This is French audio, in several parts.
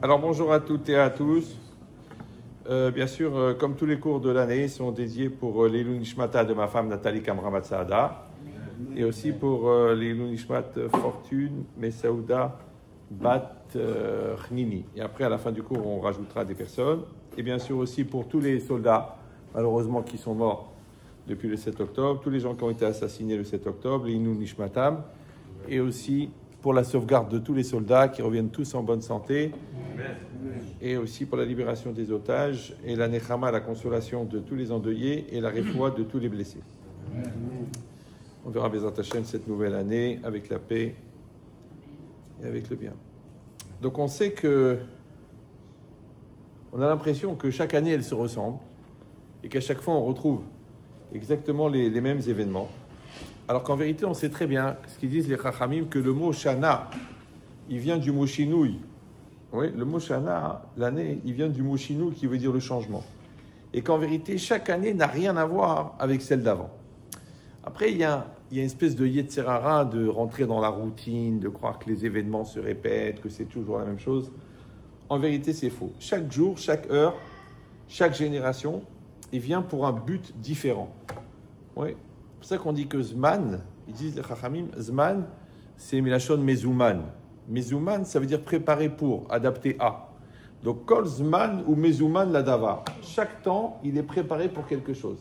Alors bonjour à toutes et à tous. Bien sûr, comme tous les cours de l'année, sont dédiés pour l'Ilou Nishmata de ma femme Nathalie Kamramat Saada et aussi pour l'Ilou Nishmat Fortune Messaouda Bat Chnini. Et après, à la fin du cours, on rajoutera des personnes. Et bien sûr aussi pour tous les soldats, malheureusement, qui sont morts depuis le 7 octobre, tous les gens qui ont été assassinés le 7 octobre, l'Ilou Nishmatam, et aussi pour la sauvegarde de tous les soldats qui reviennent tous en bonne santé, et aussi pour la libération des otages, et la nechama, la consolation de tous les endeuillés, et la réfoua de tous les blessés. On verra Bezat Hashem cette nouvelle année avec la paix et avec le bien. Donc on sait que, on a l'impression que chaque année elle se ressemble, et qu'à chaque fois on retrouve exactement les mêmes événements. Alors qu'en vérité, on sait très bien ce qu'ils disent les Chachamim, que le mot Shana, il vient du mot Shinouï. Oui, le mot Shana, l'année, il vient du mot Shinouï qui veut dire le changement. Et qu'en vérité, chaque année n'a rien à voir avec celle d'avant. Après, il y a une espèce de Yetzirara de rentrer dans la routine, de croire que les événements se répètent, que c'est toujours la même chose. En vérité, c'est faux. Chaque jour, chaque heure, chaque génération, il vient pour un but différent. Oui. C'est pour ça qu'on dit que Zman, ils disent les Chachamim, Zman, c'est Milachon Mezouman. Mezouman, ça veut dire préparer pour, adapté à. Donc, Kol Zman ou Mezouman la Davar. Chaque temps, il est préparé pour quelque chose.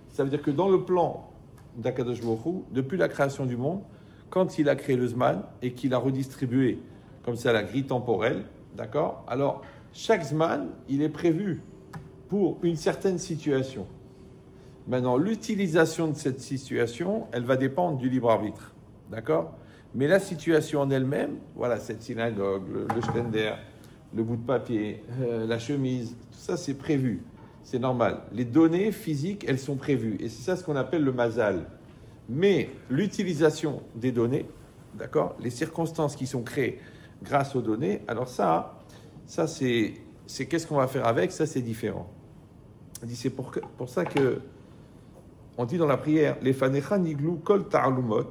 Ça veut dire que dans le plan d'Akadosh Baruch Hu, depuis la création du monde, quand il a créé le Zman et qu'il a redistribué comme ça la grille temporelle, d'accord? Alors, chaque Zman, il est prévu pour une certaine situation. Maintenant, l'utilisation de cette situation, elle va dépendre du libre arbitre, d'accord? Mais la situation en elle-même, voilà, cette synagogue, le stender, le bout de papier, la chemise, tout ça, c'est prévu, c'est normal. Les données physiques, elles sont prévues, et c'est ça ce qu'on appelle le mazal. Mais l'utilisation des données, d'accord? Les circonstances qui sont créées grâce aux données, alors ça c'est qu'est-ce qu'on va faire avec, ça c'est différent. On dit, c'est pour ça que on dit dans la prière, les fanecha niglu kol ta'alumot,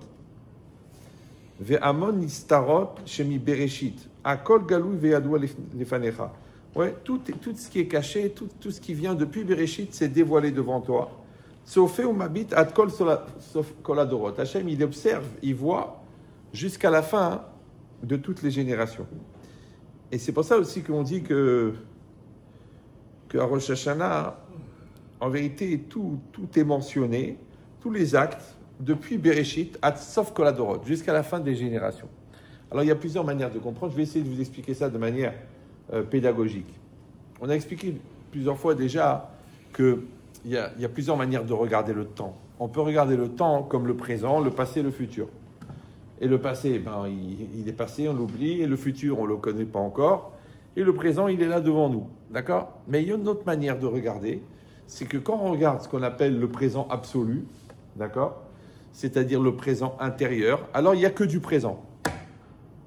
ve'amon nistarot shemi bereshit, akol galou ve'yadua les fanecha. Ouais, tout ce qui est caché, tout ce qui vient depuis Bereshit, c'est dévoilé devant toi. Sauf ou mabit ad kol koladorot. Hachem, il observe, il voit jusqu'à la fin de toutes les générations. Et c'est pour ça aussi qu'on dit que à Rosh Hashanah, en vérité, tout est mentionné, tous les actes, depuis Bereshit, sauf Koladorot, jusqu'à la fin des générations. Alors, il y a plusieurs manières de comprendre. Je vais essayer de vous expliquer ça de manière pédagogique. On a expliqué plusieurs fois déjà qu'il y a plusieurs manières de regarder le temps. On peut regarder le temps comme le présent, le passé, le futur. Et le passé, il est passé, on l'oublie, et le futur, on ne le connaît pas encore. Et le présent, il est là devant nous. D'accord? Mais il y a une autre manière de regarder. C'est que quand on regarde ce qu'on appelle le présent absolu, d'accord, c'est-à-dire le présent intérieur, alors il n'y a que du présent.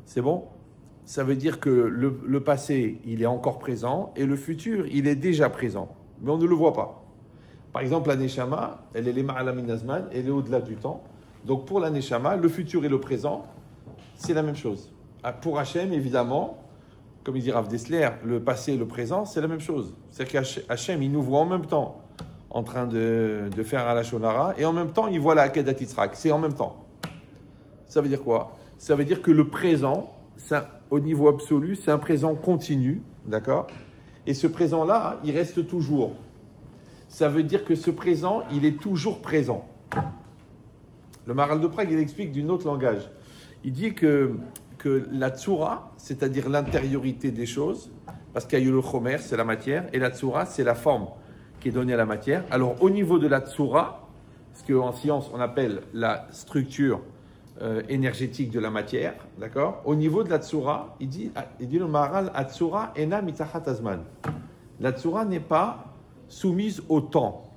C'est bon? Ça veut dire que le passé, il est encore présent, et le futur, il est déjà présent. Mais on ne le voit pas. Par exemple, la Neshama, elle est l'Ema Minazman, elle est au-delà du temps. Donc pour la Neshama, le futur et le présent, c'est la même chose. Pour Hachem, évidemment, comme il dit Rav Dessler, le passé et le présent, c'est la même chose. C'est-à-dire qu'Hachem, il nous voit en même temps en train de faire un Lachonara, et en même temps, il voit la Akedat Yitzhak. C'est en même temps. Ça veut dire quoi? Ça veut dire que le présent, au niveau absolu, c'est un présent continu, d'accord? Et ce présent-là, il reste toujours. Ça veut dire que ce présent, il est toujours présent. Le Maharal de Prague, il explique d'un autre langage. Il dit que la tsura, c'est-à-dire l'intériorité des choses, parce qu'il y a eu le chomer, c'est la matière, et la tsura, c'est la forme qui est donnée à la matière. Alors, au niveau de la tsura, ce qu'en science, on appelle la structure énergétique de la matière, d'accord? Au niveau de la tsura, il dit le Maharal, la tsura ena mitachat azman. La tsura n'est pas soumise au temps,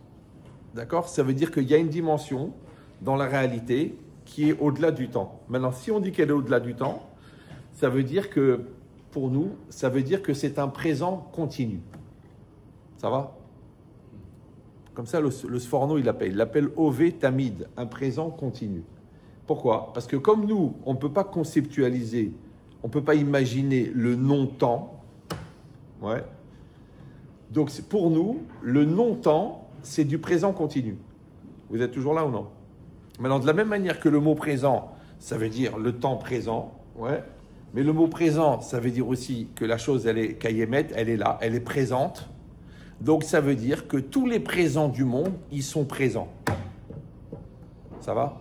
d'accord? Ça veut dire qu'il y a une dimension dans la réalité qui est au-delà du temps. Maintenant, si on dit qu'elle est au-delà du temps, ça veut dire que, pour nous, ça veut dire que c'est un présent continu. Ça va? Comme ça, le Sforno, il l'appelle Ove Tamid, un présent continu. Pourquoi? Parce que comme nous, on ne peut pas conceptualiser on ne peut pas imaginer le non-temps. Ouais. Donc pour nous, le non-temps, c'est du présent continu. Vous êtes toujours là ou non? Maintenant, de la même manière que le mot présent, ça veut dire le temps présent, ouais. Mais le mot présent, ça veut dire aussi que la chose, elle est kayemet, elle est là, elle est présente. Donc ça veut dire que tous les présents du monde, ils sont présents. Ça va?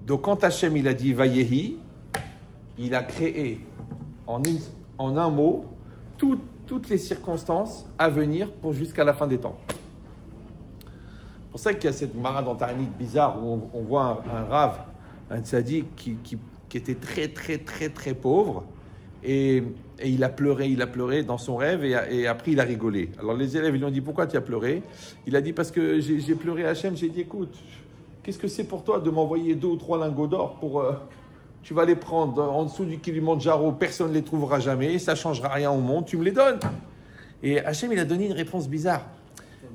Donc quand Hachem, il a dit Vayehi, il a créé en un mot toutes les circonstances à venir pour jusqu'à la fin des temps. C'est pour ça qu'il y a cette Mara dans Ta'anit bizarre où on voit un rave, un tzaddik qui était très très très très pauvre et il a pleuré dans son rêve et après il a rigolé. Alors les élèves ils lui ont dit pourquoi tu as pleuré? Il a dit parce que j'ai pleuré à Hachem, j'ai dit écoute, qu'est-ce que c'est pour toi de m'envoyer 2 ou 3 lingots d'or pour tu vas les prendre en dessous du Kilimandjaro, personne ne les trouvera jamais, ça ne changera rien au monde, tu me les donnes. Et Hachem il a donné une réponse bizarre.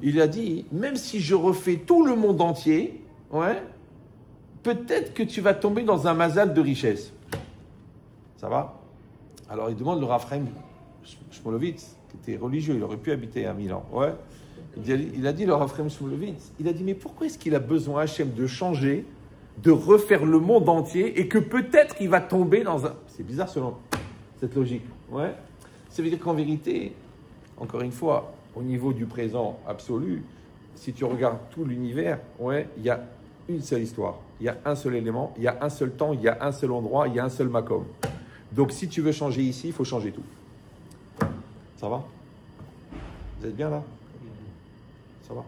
Il a dit même si je refais tout le monde entier, ouais, peut-être que tu vas tomber dans un mazal de richesse. Ça va? Alors il demande le Rav Chaim Shmulevitz, qui était religieux, il aurait pu habiter à Milan. Ouais. Il a dit le Rav Chaim Shmulevitz, il a dit mais pourquoi est-ce qu'il a besoin Hachem de changer, de refaire le monde entier et que peut-être il va tomber dans un... C'est bizarre selon cette logique. Ouais. Ça veut dire qu'en vérité, encore une fois, au niveau du présent absolu, si tu regardes tout l'univers, ouais, il y a une seule histoire. Il y a un seul élément, il y a un seul temps, il y a un seul endroit, il y a un seul makom. Donc, si tu veux changer ici, il faut changer tout. Ça va? Vous êtes bien là? Ça va?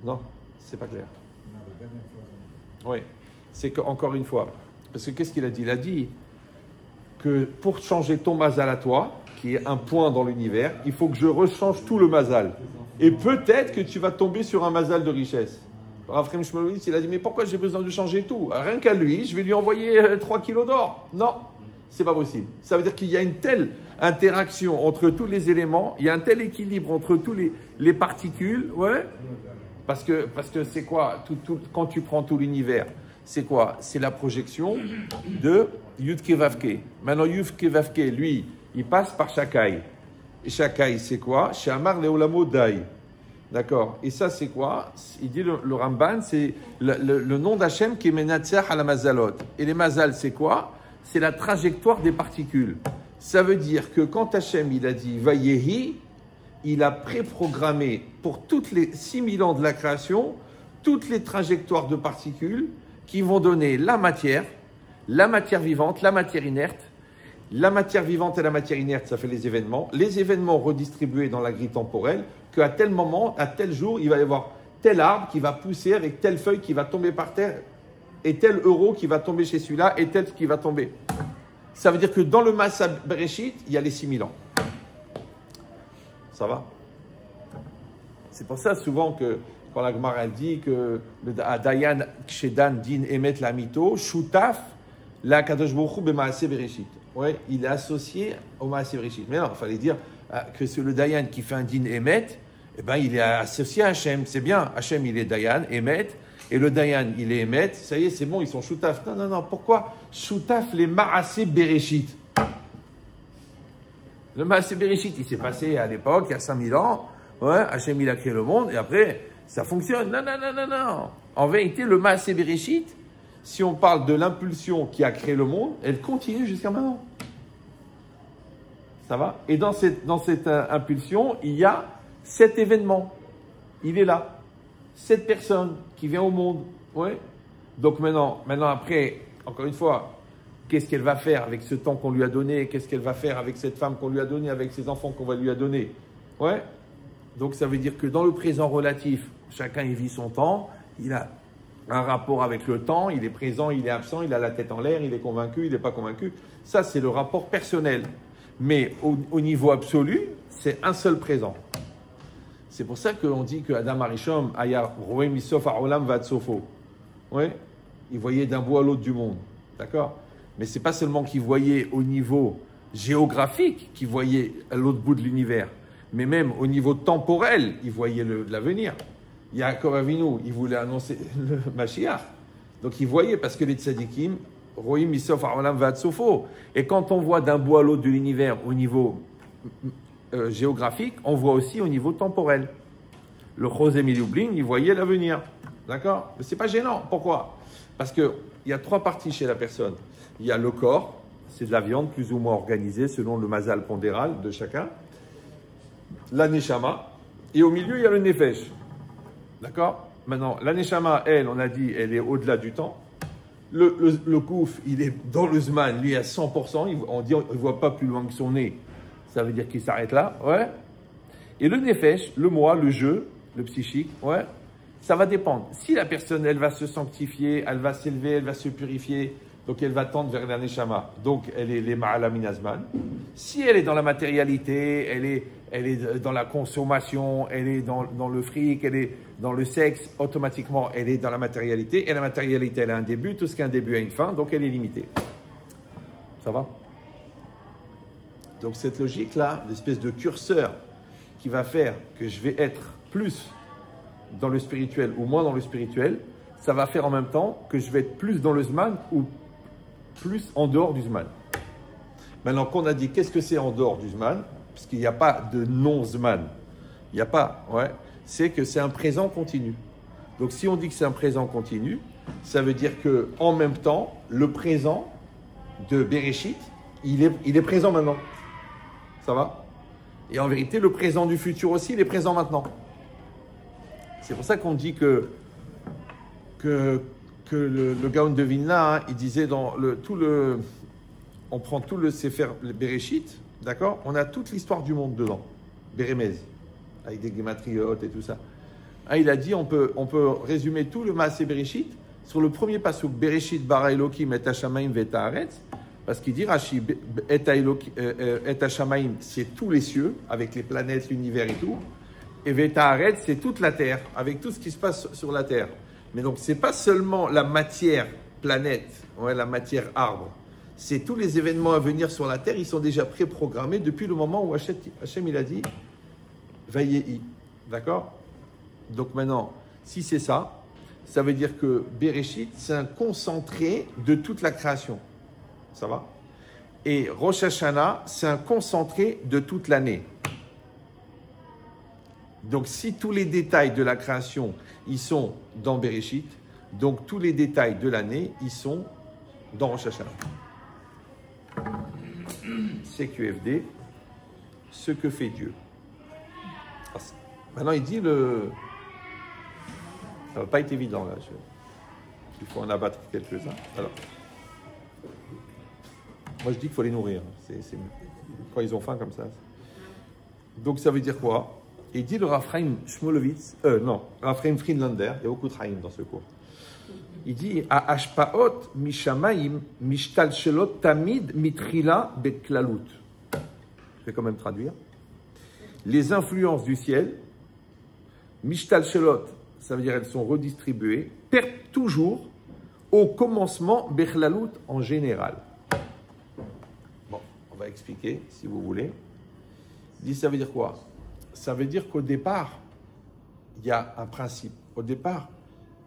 Non? C'est pas clair. Oui. C'est qu'encore une fois, parce que qu'est-ce qu'il a dit? Il a dit que pour changer ton mazal à toi, qui est un point dans l'univers, il faut que je rechange tout le mazal. Et peut-être que tu vas tomber sur un mazal de richesse. Rav Chaim Shmulevitz, il a dit, mais pourquoi j'ai besoin de changer tout? Rien qu'à lui, je vais lui envoyer 3 kilos d'or. Non, c'est pas possible. Ça veut dire qu'il y a une telle interaction entre tous les éléments, il y a un tel équilibre entre tous les particules, ouais. Parce que c'est quoi quand tu prends tout l'univers, c'est quoi? C'est la projection de Yud-Ke Vav-Ke. Maintenant, Yud-Ke Vav-Ke, lui, il passe par Shakai. Et Shakai, c'est quoi? Chez Amar Leolamo Dai. D'accord. Et ça, c'est quoi? Il dit le Ramban, c'est le nom d'Hachem qui est Menatzer à la Mazalot. Et les Mazal, c'est quoi? C'est la trajectoire des particules. Ça veut dire que quand Hachem, il a dit Vayehi, il a préprogrammé pour toutes les 6000 ans de la création, toutes les trajectoires de particules qui vont donner la matière vivante, la matière inerte. La matière vivante et la matière inerte, ça fait les événements. Les événements redistribués dans la grille temporelle, qu'à tel moment, à tel jour, il va y avoir tel arbre qui va pousser avec telle feuille qui va tomber par terre et tel euro qui va tomber chez celui-là et tel qui va tomber. Ça veut dire que dans le Massa Bereshit, il y a les 6000 ans. Ça va? C'est pour ça souvent que quand la Gemara dit que le Dayan Kshedan Din Emet la Mito, Shutaf la Kadosh Baruch Hu B'Maaseh Bereshit. Ouais, il est associé au Maaseh Bereshit. Mais non, il fallait dire que c'est le Dayan qui fait un Din Emet, eh ben, il est associé à Hachem. C'est bien, Hachem il est Dayan, Emet, et le Dayan il est Emet. Ça y est, c'est bon, ils sont Shutaf. Non, non, non, pourquoi Shutaf les Maaseh Bereshit? Le Maaseh Bereshit, il s'est passé à l'époque, il y a 5000 ans. Ouais, Hachem il a créé le monde, et après, ça fonctionne. Non, non, non, non, non. En vérité, le Maaseh Bereshit, si on parle de l'impulsion qui a créé le monde, elle continue jusqu'à maintenant. Ça va? Et dans cette impulsion, il y a 7 événements. Il est là. 7 personnes qui viennent au monde. Ouais. Donc maintenant après, encore une fois, qu'est-ce qu'elle va faire avec ce temps qu'on lui a donné? Qu'est-ce qu'elle va faire avec cette femme qu'on lui a donnée, avec ses enfants qu'on va lui a donner? Ouais. Donc ça veut dire que dans le présent relatif, chacun il vit son temps, il a un rapport avec le temps, il est présent, il est absent, il a la tête en l'air, il est convaincu, il n'est pas convaincu. Ça, c'est le rapport personnel. Mais au niveau absolu, c'est un seul présent. C'est pour ça qu'on dit que Adam Arishon, Aya Roé Misof Aolam Vatsofo. Oui, il voyait d'un bout à l'autre du monde. D'accord? Mais ce n'est pas seulement qu'il voyait au niveau géographique, qu'il voyait à l'autre bout de l'univers, mais même au niveau temporel, il voyait l'avenir. Yaakov Avinu, il voulait annoncer le Mashiach. Donc il voyait, parce que les tzadikim, Roim misof ha'olam va'ad sofo. Et quand on voit d'un bout à l'autre de l'univers au niveau géographique, on voit aussi au niveau temporel. Le José Lublin, il voyait l'avenir. D'accord? Mais c'est pas gênant. Pourquoi? Parce qu'il y a 3 parties chez la personne. Il y a le corps, c'est de la viande plus ou moins organisée selon le mazal pondéral de chacun. La neshama. Et au milieu, il y a le nefesh. D'accord? Maintenant, la neshama, elle, on a dit, elle est au-delà du temps. Le kouf, il est dans le zman, lui à 100%. On dit, on ne voit pas plus loin que son nez. Ça veut dire qu'il s'arrête là. Ouais. Et le nefesh, le moi, le jeu, le psychique, ouais, ça va dépendre. Si la personne, elle va se sanctifier, elle va s'élever, elle va se purifier, donc elle va tendre vers la neshama. Donc elle est les ma'ala minazman. Si elle est dans la matérialité, elle est dans la consommation, elle est dans le fric, elle est dans le sexe, automatiquement elle est dans la matérialité. Et la matérialité, elle a un début, tout ce qui a un début a une fin, donc elle est limitée. Ça va? Donc cette logique-là, l'espèce de curseur qui va faire que je vais être plus dans le spirituel ou moins dans le spirituel, ça va faire en même temps que je vais être plus dans le Zman ou plus en dehors du Zman. Maintenant qu'on a dit qu'est-ce que c'est en dehors du Zman, parce qu'il n'y a pas de non-Zman, il n'y a pas, ouais, c'est que c'est un présent continu. Donc si on dit que c'est un présent continu, ça veut dire que en même temps, le présent de Bereshit, il est présent maintenant. Ça va? Et en vérité, le présent du futur aussi, il est présent maintenant. C'est pour ça qu'on dit que le Gaon de Vilna, hein, il disait on prend tout le Sefer Bereshit, d'accord? On a toute l'histoire du monde dedans, Beremez, avec des gématriotes et tout ça. Hein, il a dit, on peut résumer tout le Maaseh Bereshit sur le premier pasuk, Bereshit bara Elokim et Hashamayim ve'et haaretz. Parce qu'il dit, Rashi, et Hashamaim, c'est tous les cieux, avec les planètes, l'univers et tout. Et Vetaharet, c'est toute la terre, avec tout ce qui se passe sur la terre. Mais donc, c'est pas seulement la matière planète, ouais, la matière arbre. C'est tous les événements à venir sur la terre, ils sont déjà préprogrammés depuis le moment où Hachem il a dit, Vayehi. D'accord? Donc maintenant, si c'est ça, ça veut dire que Bereshit, c'est un concentré de toute la création. Ça va? Et Rosh Hashanah, c'est un concentré de toute l'année. Donc, si tous les détails de la création, ils sont dans Bereshit, donc tous les détails de l'année, ils sont dans Rosh Hashanah. CQFD, ce que fait Dieu. Maintenant, il dit ça ne va pas être évident, là. Il faut en abattre quelques-uns. Alors, moi, je dis qu'il faut les nourrir. Quand ils ont faim comme ça. Donc, ça veut dire quoi? Il dit le Raphaim Shmulevitz, Raphaim Friedlander, il y a beaucoup de Chaim dans ce cours. Il dit Ashpaot Mishamaim Mishtal Shelot Tamid Mitrila Beklalut. Je vais quand même traduire. Les influences du ciel, Mishtal Shelot, ça veut dire elles sont redistribuées, toujours au commencement Beklalut en général. On va expliquer, si vous voulez. Il dit, ça veut dire quoi? Ça veut dire qu'au départ, il y a un principe. Au départ,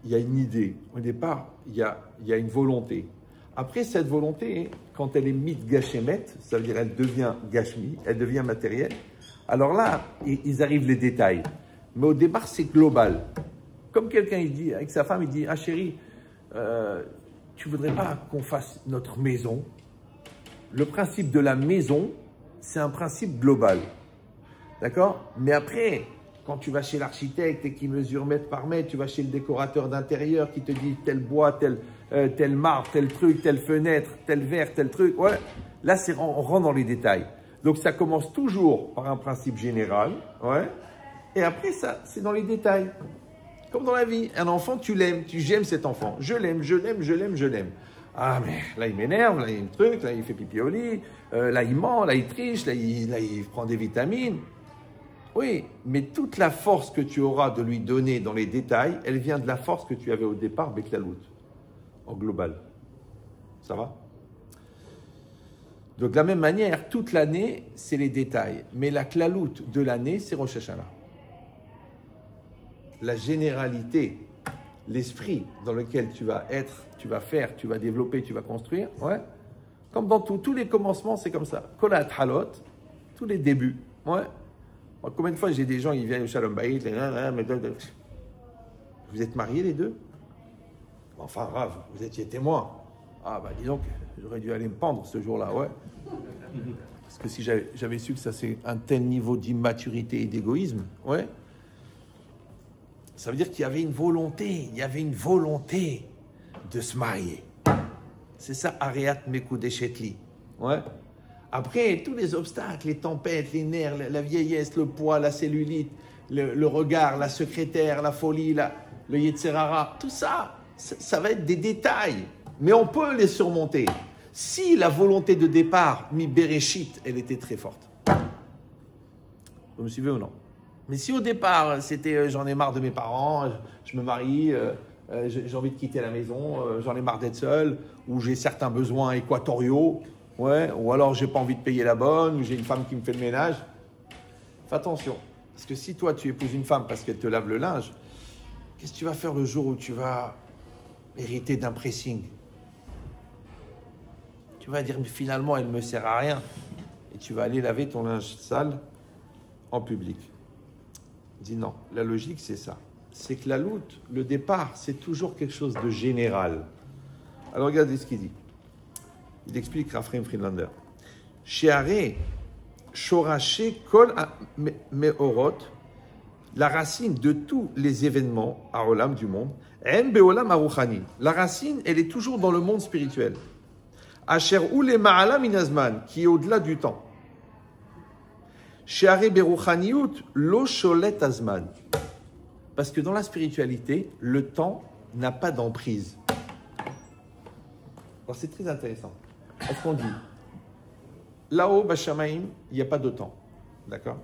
il y a une idée. Au départ, il y a une volonté. Après, cette volonté, quand elle est mitgashemet, ça veut dire elle devient gashmi, elle devient matérielle. Alors là, ils arrivent les détails. Mais au départ, c'est global. Comme quelqu'un, il dit, avec sa femme, il dit, ah chérie, tu voudrais pas qu'on fasse notre maison? Le principe de la maison, c'est un principe global. D'accord? Mais après, quand tu vas chez l'architecte et qui mesure mètre par mètre, tu vas chez le décorateur d'intérieur qui te dit tel bois, tel marbre, tel truc, telle fenêtre, tel verre, tel truc. Ouais. Là, on rentre dans les détails. Donc, ça commence toujours par un principe général. Ouais. Et après, ça, c'est dans les détails. Comme dans la vie. Un enfant, tu l'aimes, j'aime cet enfant. Je l'aime, je l'aime, je l'aime, je l'aime. Ah, mais là, il m'énerve, là, il y a un truc, là, il fait pipi au lit, là, il ment, là, il triche, là, il prend des vitamines. Oui, mais toute la force que tu auras de lui donner dans les détails, elle vient de la force que tu avais au départ, Beklalout, en global. Ça va? Donc, de la même manière, toute l'année, c'est les détails. Mais la klalout de l'année, c'est Rosh Hashanah. La généralité, l'esprit dans lequel tu vas tu vas faire, tu vas développer, tu vas construire. Ouais. Comme dans tous les commencements, c'est comme ça. Kolat halot, tous les débuts. Ouais. Combien de fois j'ai des gens, ils viennent au Shalom Bayit, vous êtes mariés les deux? Enfin, grave, vous étiez témoin. Ah, bah dis donc, j'aurais dû aller me pendre ce jour-là, ouais. Parce que si j'avais su que ça c'est un tel niveau d'immaturité et d'égoïsme, ouais, ça veut dire qu'il y avait une volonté, de se marier. C'est ça, Ariat Mekudeshetli. Ouais. Après, tous les obstacles, les tempêtes, les nerfs, la vieillesse, le poids, la cellulite, le regard, la secrétaire, la folie, le Yetzerara, tout ça, ça va être des détails. Mais on peut les surmonter. Si la volonté de départ, mi Bereshit, elle était très forte. Vous me suivez ou non? Mais si au départ, c'était j'en ai marre de mes parents, je me marie, j'ai envie de quitter la maison, j'en ai marre d'être seul, ou j'ai certains besoins équatoriaux, ouais, ou alors j'ai pas envie de payer la bonne, ou j'ai une femme qui me fait le ménage. Fais attention, parce que si toi tu épouses une femme parce qu'elle te lave le linge, qu'est-ce que tu vas faire le jour où tu vas hériter d'un pressing? Tu vas dire, mais finalement, elle ne me sert à rien. Et tu vas aller laver ton linge sale en public. Dis non, la logique, c'est ça. C'est que la loute, le départ, c'est toujours quelque chose de général. Alors, regardez ce qu'il dit. Il explique Raphaël Friedlander. Sheare, shoraché, kol meorot, la racine de tous les événements à Olam du monde, en beolam aruchani. La racine, elle est toujours dans le monde spirituel. Asher ou les ma'ala minazman, qui est au-delà du temps. Sheare beruchaniut lo sholet azman. Parce que dans la spiritualité, le temps n'a pas d'emprise. Alors c'est très intéressant. Parce qu'on dit, là-haut, Bashamaim, il n'y a pas de temps. D'accord?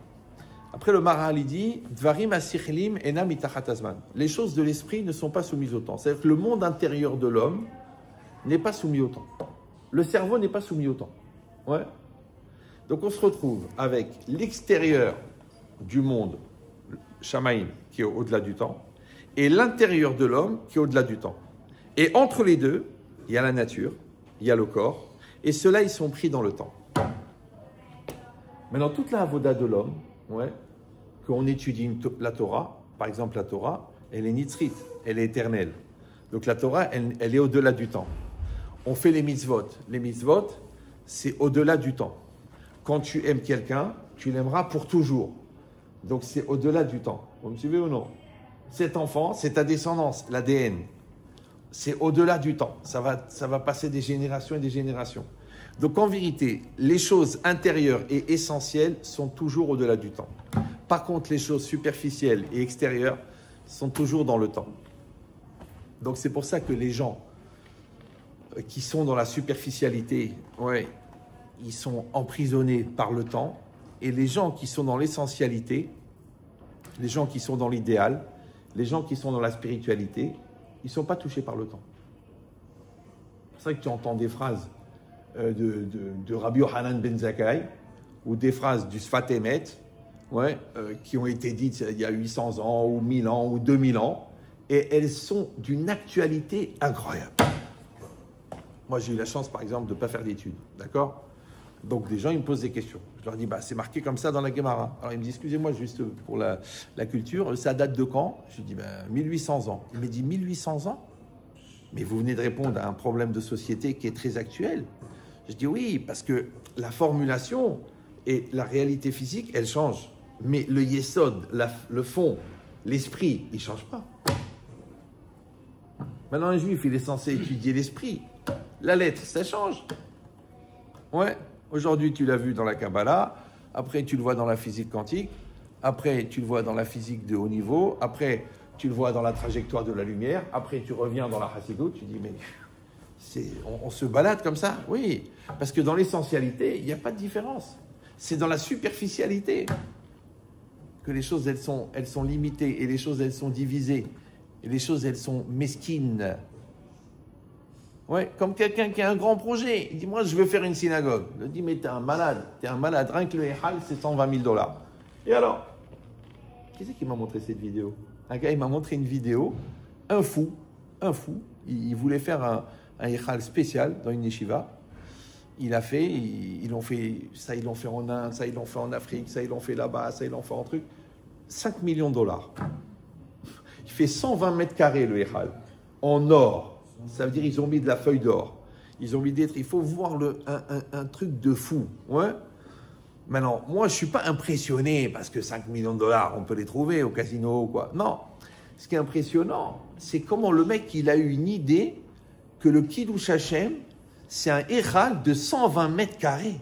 Après, le Maharal, il dit, Dvarim asichlim enam mitachat azman. Les choses de l'esprit ne sont pas soumises au temps. C'est-à-dire que le monde intérieur de l'homme n'est pas soumis au temps. Le cerveau n'est pas soumis au temps. Ouais. Donc on se retrouve avec l'extérieur du monde, Shamaim, qui est au-delà du temps, et l'intérieur de l'homme qui est au-delà du temps. Et entre les deux, il y a la nature, il y a le corps, et ceux-là, ils sont pris dans le temps. Maintenant, toute la avoda de l'homme, ouais, qu'on étudie la Torah, par exemple la Torah, elle est nitzrit, elle est éternelle. Donc la Torah, elle est au-delà du temps. On fait les mitzvot. Les mitzvot, c'est au-delà du temps. Quand tu aimes quelqu'un, tu l'aimeras pour toujours. Donc c'est au-delà du temps. Vous me suivez ou non? Cet enfant, c'est ta descendance, l'ADN. C'est au-delà du temps. Ça va passer des générations et des générations. Donc en vérité, les choses intérieures et essentielles sont toujours au-delà du temps. Par contre, les choses superficielles et extérieures sont toujours dans le temps. Donc c'est pour ça que les gens qui sont dans la superficialité, ouais, ils sont emprisonnés par le temps. Et les gens qui sont dans l'essentialité, les gens qui sont dans l'idéal, les gens qui sont dans la spiritualité, ils ne sont pas touchés par le temps. C'est pour ça que tu entends des phrases de Rabbi Yohanan ben Zakkai ou des phrases du Sfat Emet, ouais, qui ont été dites il y a 800 ans ou 1000 ans ou 2000 ans, et elles sont d'une actualité incroyable. Moi, j'ai eu la chance, par exemple, de ne pas faire d'études, d'accord? Donc, des gens, ils me posent des questions. Je leur dis, bah, c'est marqué comme ça dans la Gemara. Alors, ils me disent, excusez-moi, juste pour la culture, ça date de quand? Je lui dis, ben, 1800 ans. Il me dit, 1800 ans? Mais vous venez de répondre à un problème de société qui est très actuel. Je dis, oui, parce que la formulation et la réalité physique, elles changent. Mais le yesod, le fond, l'esprit, il ne change pas. Maintenant, un juif, il est censé étudier l'esprit. La lettre, ça change. Ouais. Aujourd'hui, tu l'as vu dans la Kabbalah. Après, tu le vois dans la physique quantique. Après, tu le vois dans la physique de haut niveau. Après, tu le vois dans la trajectoire de la lumière. Après, tu reviens dans la Hasidut. Tu dis, mais on se balade comme ça? Oui. Parce que dans l'essentialité, il n'y a pas de différence. C'est dans la superficialité que les choses, elles sont limitées. Et les choses, elles sont divisées. Et les choses, elles sont mesquines. Ouais, comme quelqu'un qui a un grand projet. Il dit, moi, je veux faire une synagogue. Je dis, mais t'es un malade. Rien que le Ehal, c'est 120 000 $. Et alors? Qui c'est qui m'a montré cette vidéo? Un gars, il m'a montré une vidéo. Un fou. Il voulait faire un Echal spécial dans une yeshiva. Il a fait, ils l'ont fait, ça ils l'ont fait en Inde, ça ils l'ont fait en Afrique, ça ils l'ont fait là-bas, ça ils l'ont fait en truc. 5 millions de dollars. Il fait 120 mètres carrés le Echal, en or. Ça veut dire ils ont mis de la feuille d'or. Ils ont mis des trucs. Il faut voir un truc de fou. Ouais. Maintenant, moi, je ne suis pas impressionné parce que 5 millions de dollars, on peut les trouver au casino ou quoi. Non. Ce qui est impressionnant, c'est comment le mec, il a eu une idée que le Kiddush Hashem, c'est un Echal de 120 mètres carrés.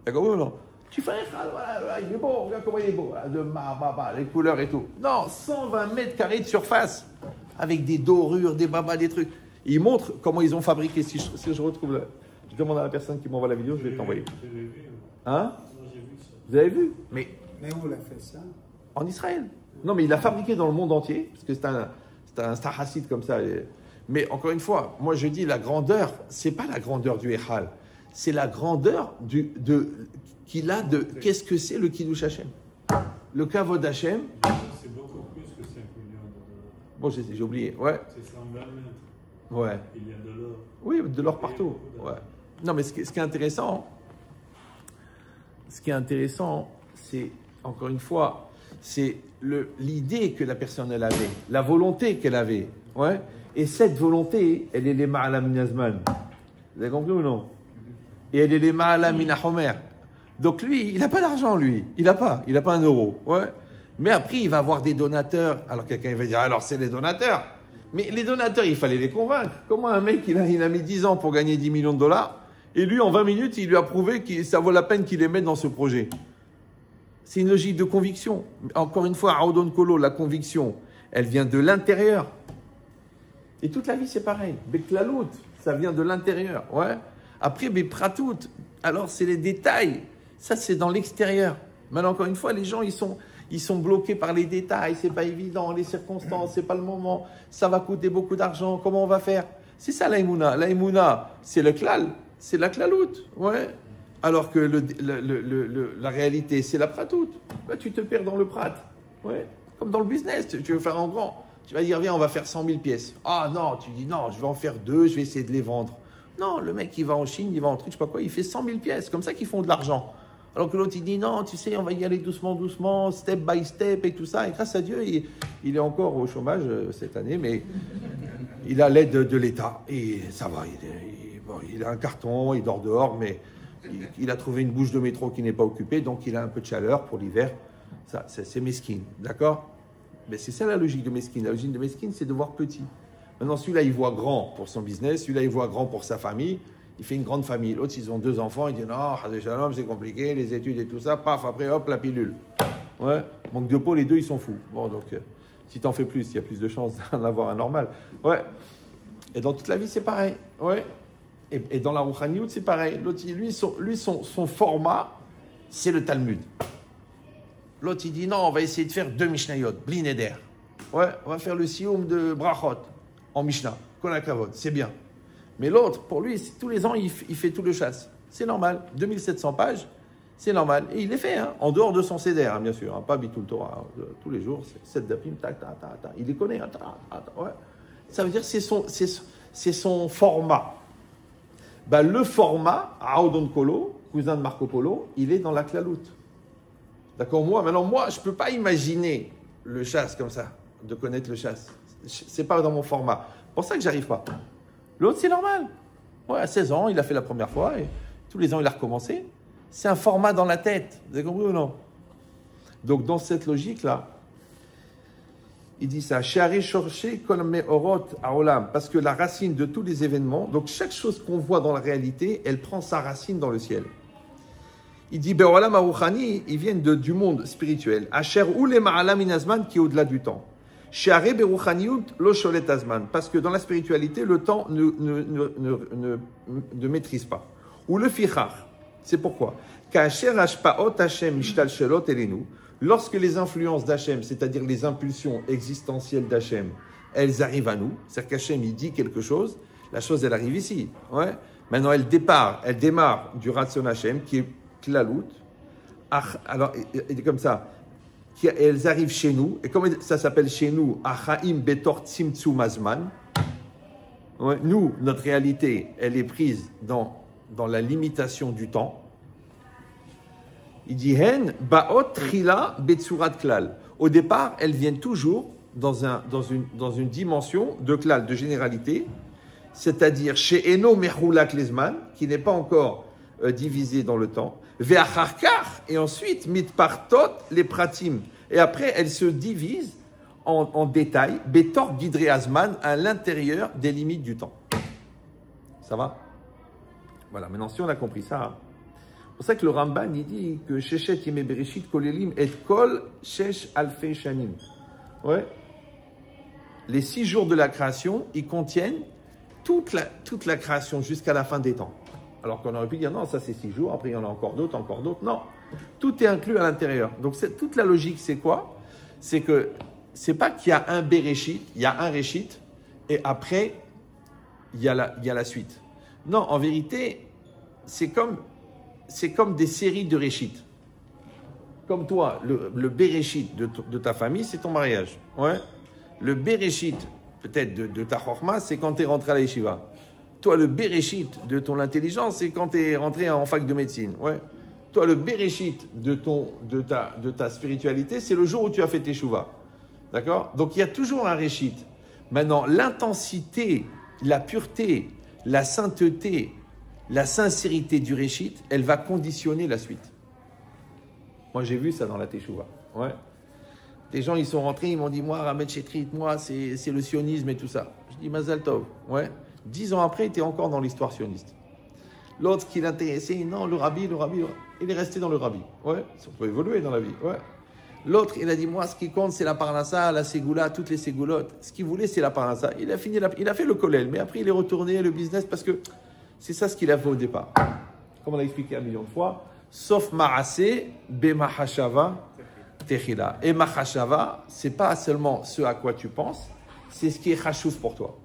D'accord ou non? Tu fais un Echal, voilà, il est beau, regarde comment il est beau, de les couleurs et tout. Non, 120 mètres carrés de surface, avec des dorures, des babas, des trucs. Il montre comment ils ont fabriqué. Si je retrouve là, je demande à la personne qui m'envoie la vidéo, je vais t'envoyer. Hein? Vous avez vu? Mais où il a fait ça? En Israël. Non, mais il a fabriqué dans le monde entier, parce que c'est un star hacide comme ça. Mais encore une fois, moi je dis la grandeur, c'est pas la grandeur du Echal, c'est la grandeur qu'il a de qu'est-ce que c'est le Kiddush Hashem. Le Kavod Hashem. C'est beaucoup plus que 5 millions de dollars. Bon, j'ai oublié, ouais. C'est 120 mètres. Ouais. Il y a de l'or. Oui, de l'or partout. Ouais. Non, mais ce qui est intéressant, c'est, encore une fois, c'est l'idée que la personne elle avait, la volonté qu'elle avait. Ouais. Et cette volonté, elle est les ma'ala minazman. Vous avez compris ou non? Et elle est les ma'ala minahomer. Donc lui, il n'a pas d'argent, lui. Il n'a pas un euro. Ouais. Mais après, il va avoir des donateurs. Alors quelqu'un va dire, alors c'est les donateurs. Mais les donateurs, il fallait les convaincre. Comment un mec, il a mis 10 ans pour gagner 10 millions de dollars, et lui, en 20 minutes, il lui a prouvé que ça vaut la peine qu'il les mette dans ce projet. C'est une logique de conviction. Encore une fois, à Audon Kolo, la conviction, elle vient de l'intérieur. Et toute la vie, c'est pareil. Beklalout, ça vient de l'intérieur. Ouais. Après, Bepratout, alors c'est les détails. Ça, c'est dans l'extérieur. Maintenant, encore une fois, les gens, ils sont bloqués par les détails, c'est pas évident, les circonstances, c'est pas le moment, ça va coûter beaucoup d'argent, comment on va faire? C'est ça l'aïmouna. L'aïmouna, c'est le klal, c'est la klalout, ouais. Alors que la réalité, c'est la pratoute. Là, tu te perds dans le prat, ouais. Comme dans le business, tu veux faire en grand. Tu vas dire, viens, on va faire 100 000 pièces. Ah non, tu dis non, je vais en faire 2, je vais essayer de les vendre. Non, le mec, il va en Chine, il va en truc, je sais pas quoi, il fait 100 000 pièces, comme ça qu'ils font de l'argent. Alors que l'autre, il dit non, tu sais, on va y aller doucement, doucement, step by step et tout ça. Et grâce à Dieu, il est encore au chômage cette année, mais il a l'aide de l'État. Et ça va, il a un carton, il dort dehors, mais il a trouvé une bouche de métro qui n'est pas occupée, donc il a un peu de chaleur pour l'hiver. Ça, c'est mesquine, d'accord? Mais c'est ça la logique de mesquine. La logique de mesquine, c'est de voir petit. Maintenant, celui-là, il voit grand pour son business, celui-là, il voit grand pour sa famille. Il fait une grande famille. L'autre, ils ont 2 enfants. Il dit non, c'est compliqué, les études et tout ça. Paf, après, hop, la pilule. Ouais. Manque de peau, les deux, ils sont fous. Bon, donc, si tu en fais plus, il y a plus de chances d'en avoir un normal. Ouais. Et dans toute la vie, c'est pareil. Ouais. Et dans la Rouchaniout, c'est pareil. L'autre, lui, son format, c'est le Talmud. L'autre, il dit non, on va essayer de faire 2 Mishnayot, Blineder. Ouais, on va faire le Sioum de Brachot en Mishnah. Konakavod, c'est bien. Mais l'autre, pour lui, tous les ans, il fait tout le chasse. C'est normal. 2700 pages, c'est normal. Et il les fait, hein, en dehors de son CDR, hein, bien sûr. Hein, pas Bitul Torah. Hein, tous les jours, c'est 7 dapim, tac, tac, tac, tac. Il les connaît. Hein, ouais. Ça veut dire que c'est son format. Ben, le format, Audon Kolo, cousin de Marco Polo, il est dans la klalout. D'accord? Maintenant, moi, je ne peux pas imaginer le chasse comme ça, de connaître le chasse. Ce n'est pas dans mon format. C'est pour ça que j'arrive pas. L'autre, c'est normal. Ouais, à 16 ans, il a fait la première fois et tous les ans, il a recommencé. C'est un format dans la tête. Vous avez compris ou non? Donc, dans cette logique-là, il dit ça. Parce que la racine de tous les événements, donc chaque chose qu'on voit dans la réalité, elle prend sa racine dans le ciel. Il dit, Be'olam Aruchani, ils viennent du monde spirituel. Asher ou les ma'alam inazman, qui est au-delà du temps. Parce que dans la spiritualité, le temps ne maîtrise pas. Ou le fichar. C'est pourquoi. Lorsque les influences d'Hachem, c'est-à-dire les impulsions existentielles d'Hachem, elles arrivent à nous, c'est-à-dire qu'Hachem, il dit quelque chose, la chose, elle arrive ici. Ouais. Maintenant, elle démarre du Ratson Hachem, qui est Klalout. Alors, il est comme ça. Elles arrivent chez nous, et comme ça s'appelle chez nous, Achaim Betor Tzimtzum Azman, Ouais, nous, notre réalité, elle est prise dans la limitation du temps. Il dit Hen baot trila betsurat klal. Au départ, elles viennent toujours dans une dimension de klal, de généralité, c'est-à-dire chez Eno Mechoula Klezman, qui n'est pas encore divisé dans le temps, Ve'acharkar, et ensuite mitpartot les pratim. Et après, elles se divisent en détail, Betor Gidre Azman, à l'intérieur des limites du temps. Ça va? Voilà, maintenant si on a compris ça, c'est pour ça que le Ramban il dit que Sheshet Yemei Bereshit Kolelim et Kol Shesh Alfei Shanim. Ouais. Les 6 jours de la création, ils contiennent toute la création jusqu'à la fin des temps. Alors qu'on aurait pu dire non, ça c'est 6 jours, après il y en a encore d'autres. Non, tout est inclus à l'intérieur. Donc toute la logique, c'est quoi? C'est que c'est pas qu'il y a un Bereshit, il y a un Réshit, et après il y a la suite. Non, en vérité, c'est comme des séries de Réshit. Comme toi, le Bereshit de ta famille, c'est ton mariage. Ouais. Le Bereshit, peut-être de ta Chorma, c'est quand tu es rentré à la Yeshiva. Toi, le Bereshit de ton intelligence, c'est quand tu es rentré en fac de médecine. Ouais. Toi, le Bereshit de ta spiritualité, c'est le jour où tu as fait tes Shuvah. D'accord? Donc, il y a toujours un Réshit. Maintenant, l'intensité, la pureté, la sainteté, la sincérité du Réshit, elle va conditionner la suite. Moi, j'ai vu ça dans la Teshuvah. Ouais. Des gens, ils sont rentrés, ils m'ont dit, moi, Ramed Chetrit, moi, c'est le sionisme et tout ça. Je dis, Mazal Tov. Ouais. 10 ans après, il était encore dans l'histoire sioniste. L'autre qui l'intéressait, non, le rabbi, il est resté dans le rabbi. Ouais. Ça peut évoluer dans la vie. Ouais. L'autre, il a dit, moi, ce qui compte, c'est la parnassa, la ségoula, toutes les ségoulottes. Ce qu'il voulait, c'est la parnassa. Il a fait le kollel, mais après, il est retourné le business parce que c'est ça ce qu'il a fait au départ. Comme on l'a expliqué 1 million de fois, sauf ma'aseh, b'mahashava, techila. Et mahashava, c'est pas seulement ce à quoi tu penses, c'est ce qui est chashouf pour toi.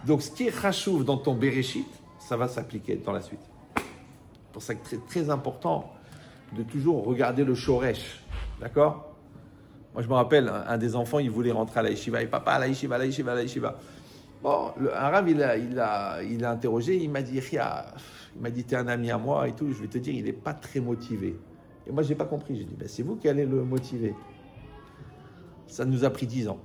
Donc, ce qui est chashouf dans ton bereshit, ça va s'appliquer dans la suite. C'est pour ça que c'est très, très important de toujours regarder le shoresh. D'accord? Moi, je me rappelle, un des enfants, il voulait rentrer à la yeshiva. Et papa, à la yeshiva. Bon, un rave, il a interrogé, il m'a dit, t'es un ami à moi et tout, je vais te dire, il n'est pas très motivé. Et moi, je n'ai pas compris. J'ai dit, ben, c'est vous qui allez le motiver. Ça nous a pris 10 ans.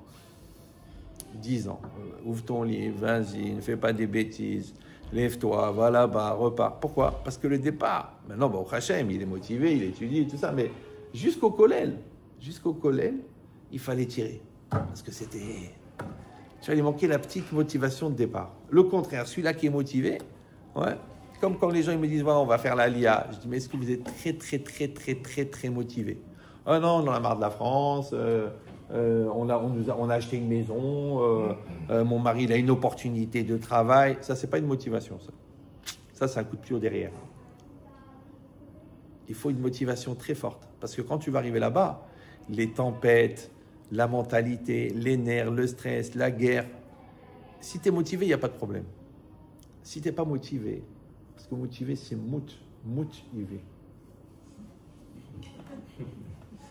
10 ans. Ouvre ton livre, vas-y, ne fais pas des bêtises, lève-toi, va là-bas, repars. Pourquoi? Parce que le départ, maintenant, bon, Hachem, il est motivé, il étudie et tout ça, mais jusqu'au kollel, il fallait tirer. Parce que c'était... Tu vois, il manquait la petite motivation de départ. Le contraire, celui-là qui est motivé, ouais, comme quand les gens ils me disent, voilà, on va faire la LIA. Je dis, mais est-ce que vous êtes très motivé? Ah non, on en a marre de la France, on a acheté une maison, mon mari il a une opportunité de travail. Ça, c'est pas une motivation, ça. Ça, c'est un coup de pied au derrière. Il faut une motivation très forte. Parce que quand tu vas arriver là-bas, les tempêtes, la mentalité, les nerfs, le stress, la guerre. Si tu es motivé, il n'y a pas de problème. Si tu n'es pas motivé, parce que motivé, c'est motivé.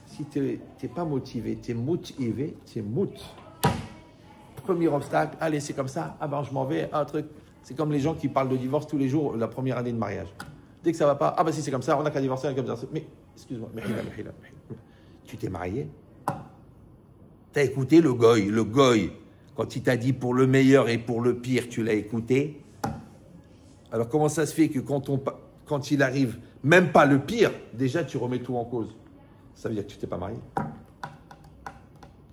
Si tu n'es pas motivé, tu es motivé, c'est mout. Premier obstacle, allez, c'est comme ça, ah ben je m'en vais, un truc. C'est comme les gens qui parlent de divorce tous les jours, la première année de mariage. Dès que ça ne va pas, ah ben si c'est comme ça, on n'a qu'à divorcer, comme ça. Mais, excuse-moi, tu t'es marié? T'as écouté le goy, quand il t'a dit pour le meilleur et pour le pire, tu l'as écouté. Alors comment ça se fait que quand il arrive, même pas le pire, déjà tu remets tout en cause? Ça veut dire que tu t'es pas marié.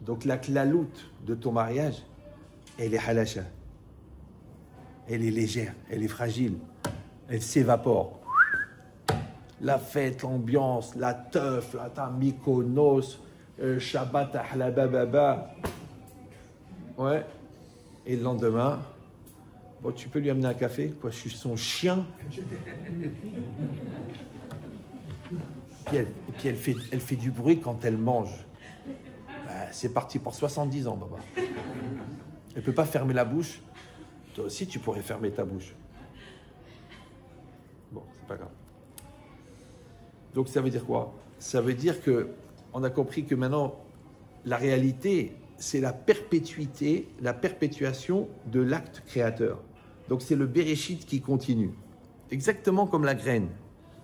Donc la klaloute de ton mariage, elle est halasha. Elle est légère, elle est fragile, elle s'évapore. La fête, l'ambiance, la teuf, la Mykonos, Shabbat, Ahlabababa. Ouais. Et le lendemain, bon, tu peux lui amener un café? Quoi, je suis son chien? Puis elle fait du bruit quand elle mange. C'est parti pour 70 ans, Baba. Elle ne peut pas fermer la bouche. Toi aussi, tu pourrais fermer ta bouche. Bon, c'est pas grave. Donc, ça veut dire quoi? Ça veut dire que on a compris que maintenant, la réalité, c'est la perpétuation de l'acte créateur. Donc c'est le Bereshit qui continue. Exactement comme la graine.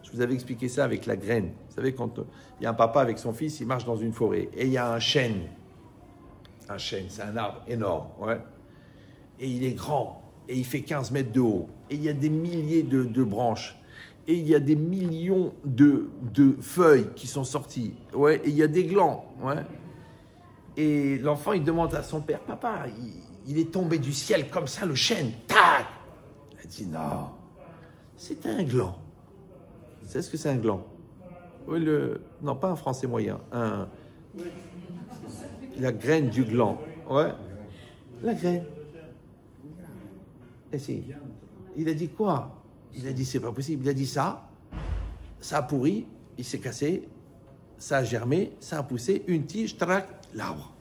Je vous avais expliqué ça avec la graine. Vous savez, quand il y a un papa avec son fils, il marche dans une forêt et il y a un chêne. Un chêne, c'est un arbre énorme. Ouais. Et il est grand. Et il fait 15 mètres de haut. Et il y a des milliers de branches. Et il y a des millions de feuilles qui sont sorties. Ouais. Et il y a des glands. Ouais. Et l'enfant, il demande à son père, papa, il est tombé du ciel comme ça, le chêne. Tac! Il dit, non, c'est un gland. Vous savez ce que c'est un gland? Oui, non, pas un français moyen. La graine du gland. Ouais. La graine. Et si. Il a dit quoi? Il a dit, c'est pas possible. Il a dit ça a pourri, il s'est cassé, ça a germé, ça a poussé, une tige, trac, l'arbre.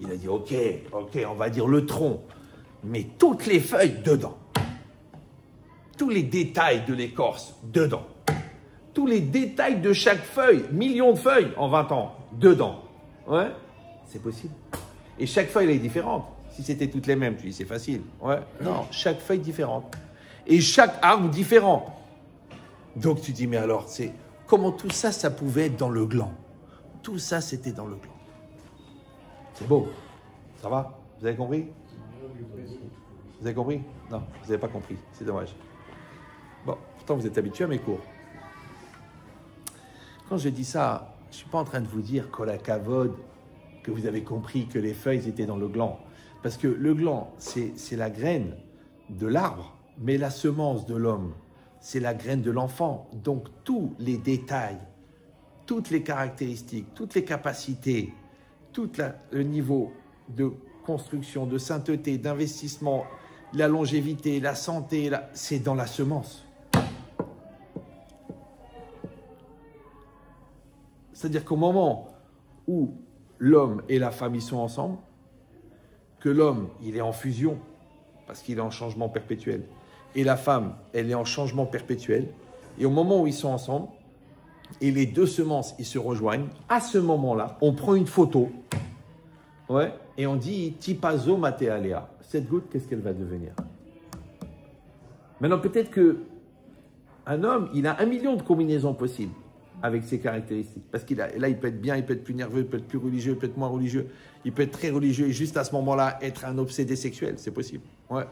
Il a dit, ok, on va dire le tronc, mais toutes les feuilles dedans. Tous les détails de l'écorce dedans. Tous les détails de chaque feuille, millions de feuilles en 20 ans, dedans. Ouais, c'est possible. Et chaque feuille, elle est différente. Si c'était toutes les mêmes, tu dis, c'est facile. Ouais, non, chaque feuille différente. Et chaque arbre différent. Donc tu dis, mais alors, comment tout ça, ça pouvait être dans le gland? Tout ça, c'était dans le gland. C'est beau. Ça va? Vous avez compris? Vous avez compris? Non, vous n'avez pas compris. C'est dommage. Bon, pourtant, vous êtes habitué à mes cours. Quand je dis ça, je ne suis pas en train de vous dire, Kol HaKavod, que vous avez compris que les feuilles étaient dans le gland. Parce que le gland, c'est la graine de l'arbre, mais la semence de l'homme, c'est la graine de l'enfant. Donc, tous les détails, toutes les caractéristiques, toutes les capacités, tout le niveau de construction, de sainteté, d'investissement, la longévité, la santé, c'est dans la semence. C'est-à-dire qu'au moment où l'homme et la femme ils sont ensemble, que l'homme il est en fusion, parce qu'il est en changement perpétuel, et la femme elle est en changement perpétuel, et au moment où ils sont ensemble, et les deux semences ils se rejoignent, à ce moment-là, on prend une photo, ouais, et on dit Tipazo Matealea. Cette goutte, qu'est-ce qu'elle va devenir? Maintenant, peut-être qu'un homme, il a 1 million de combinaisons possibles avec ses caractéristiques. Parce qu'il là, il peut être bien, il peut être plus nerveux, il peut être plus religieux, il peut être moins religieux, il peut être très religieux et juste à ce moment-là être un obsédé sexuel, c'est possible. Ouais.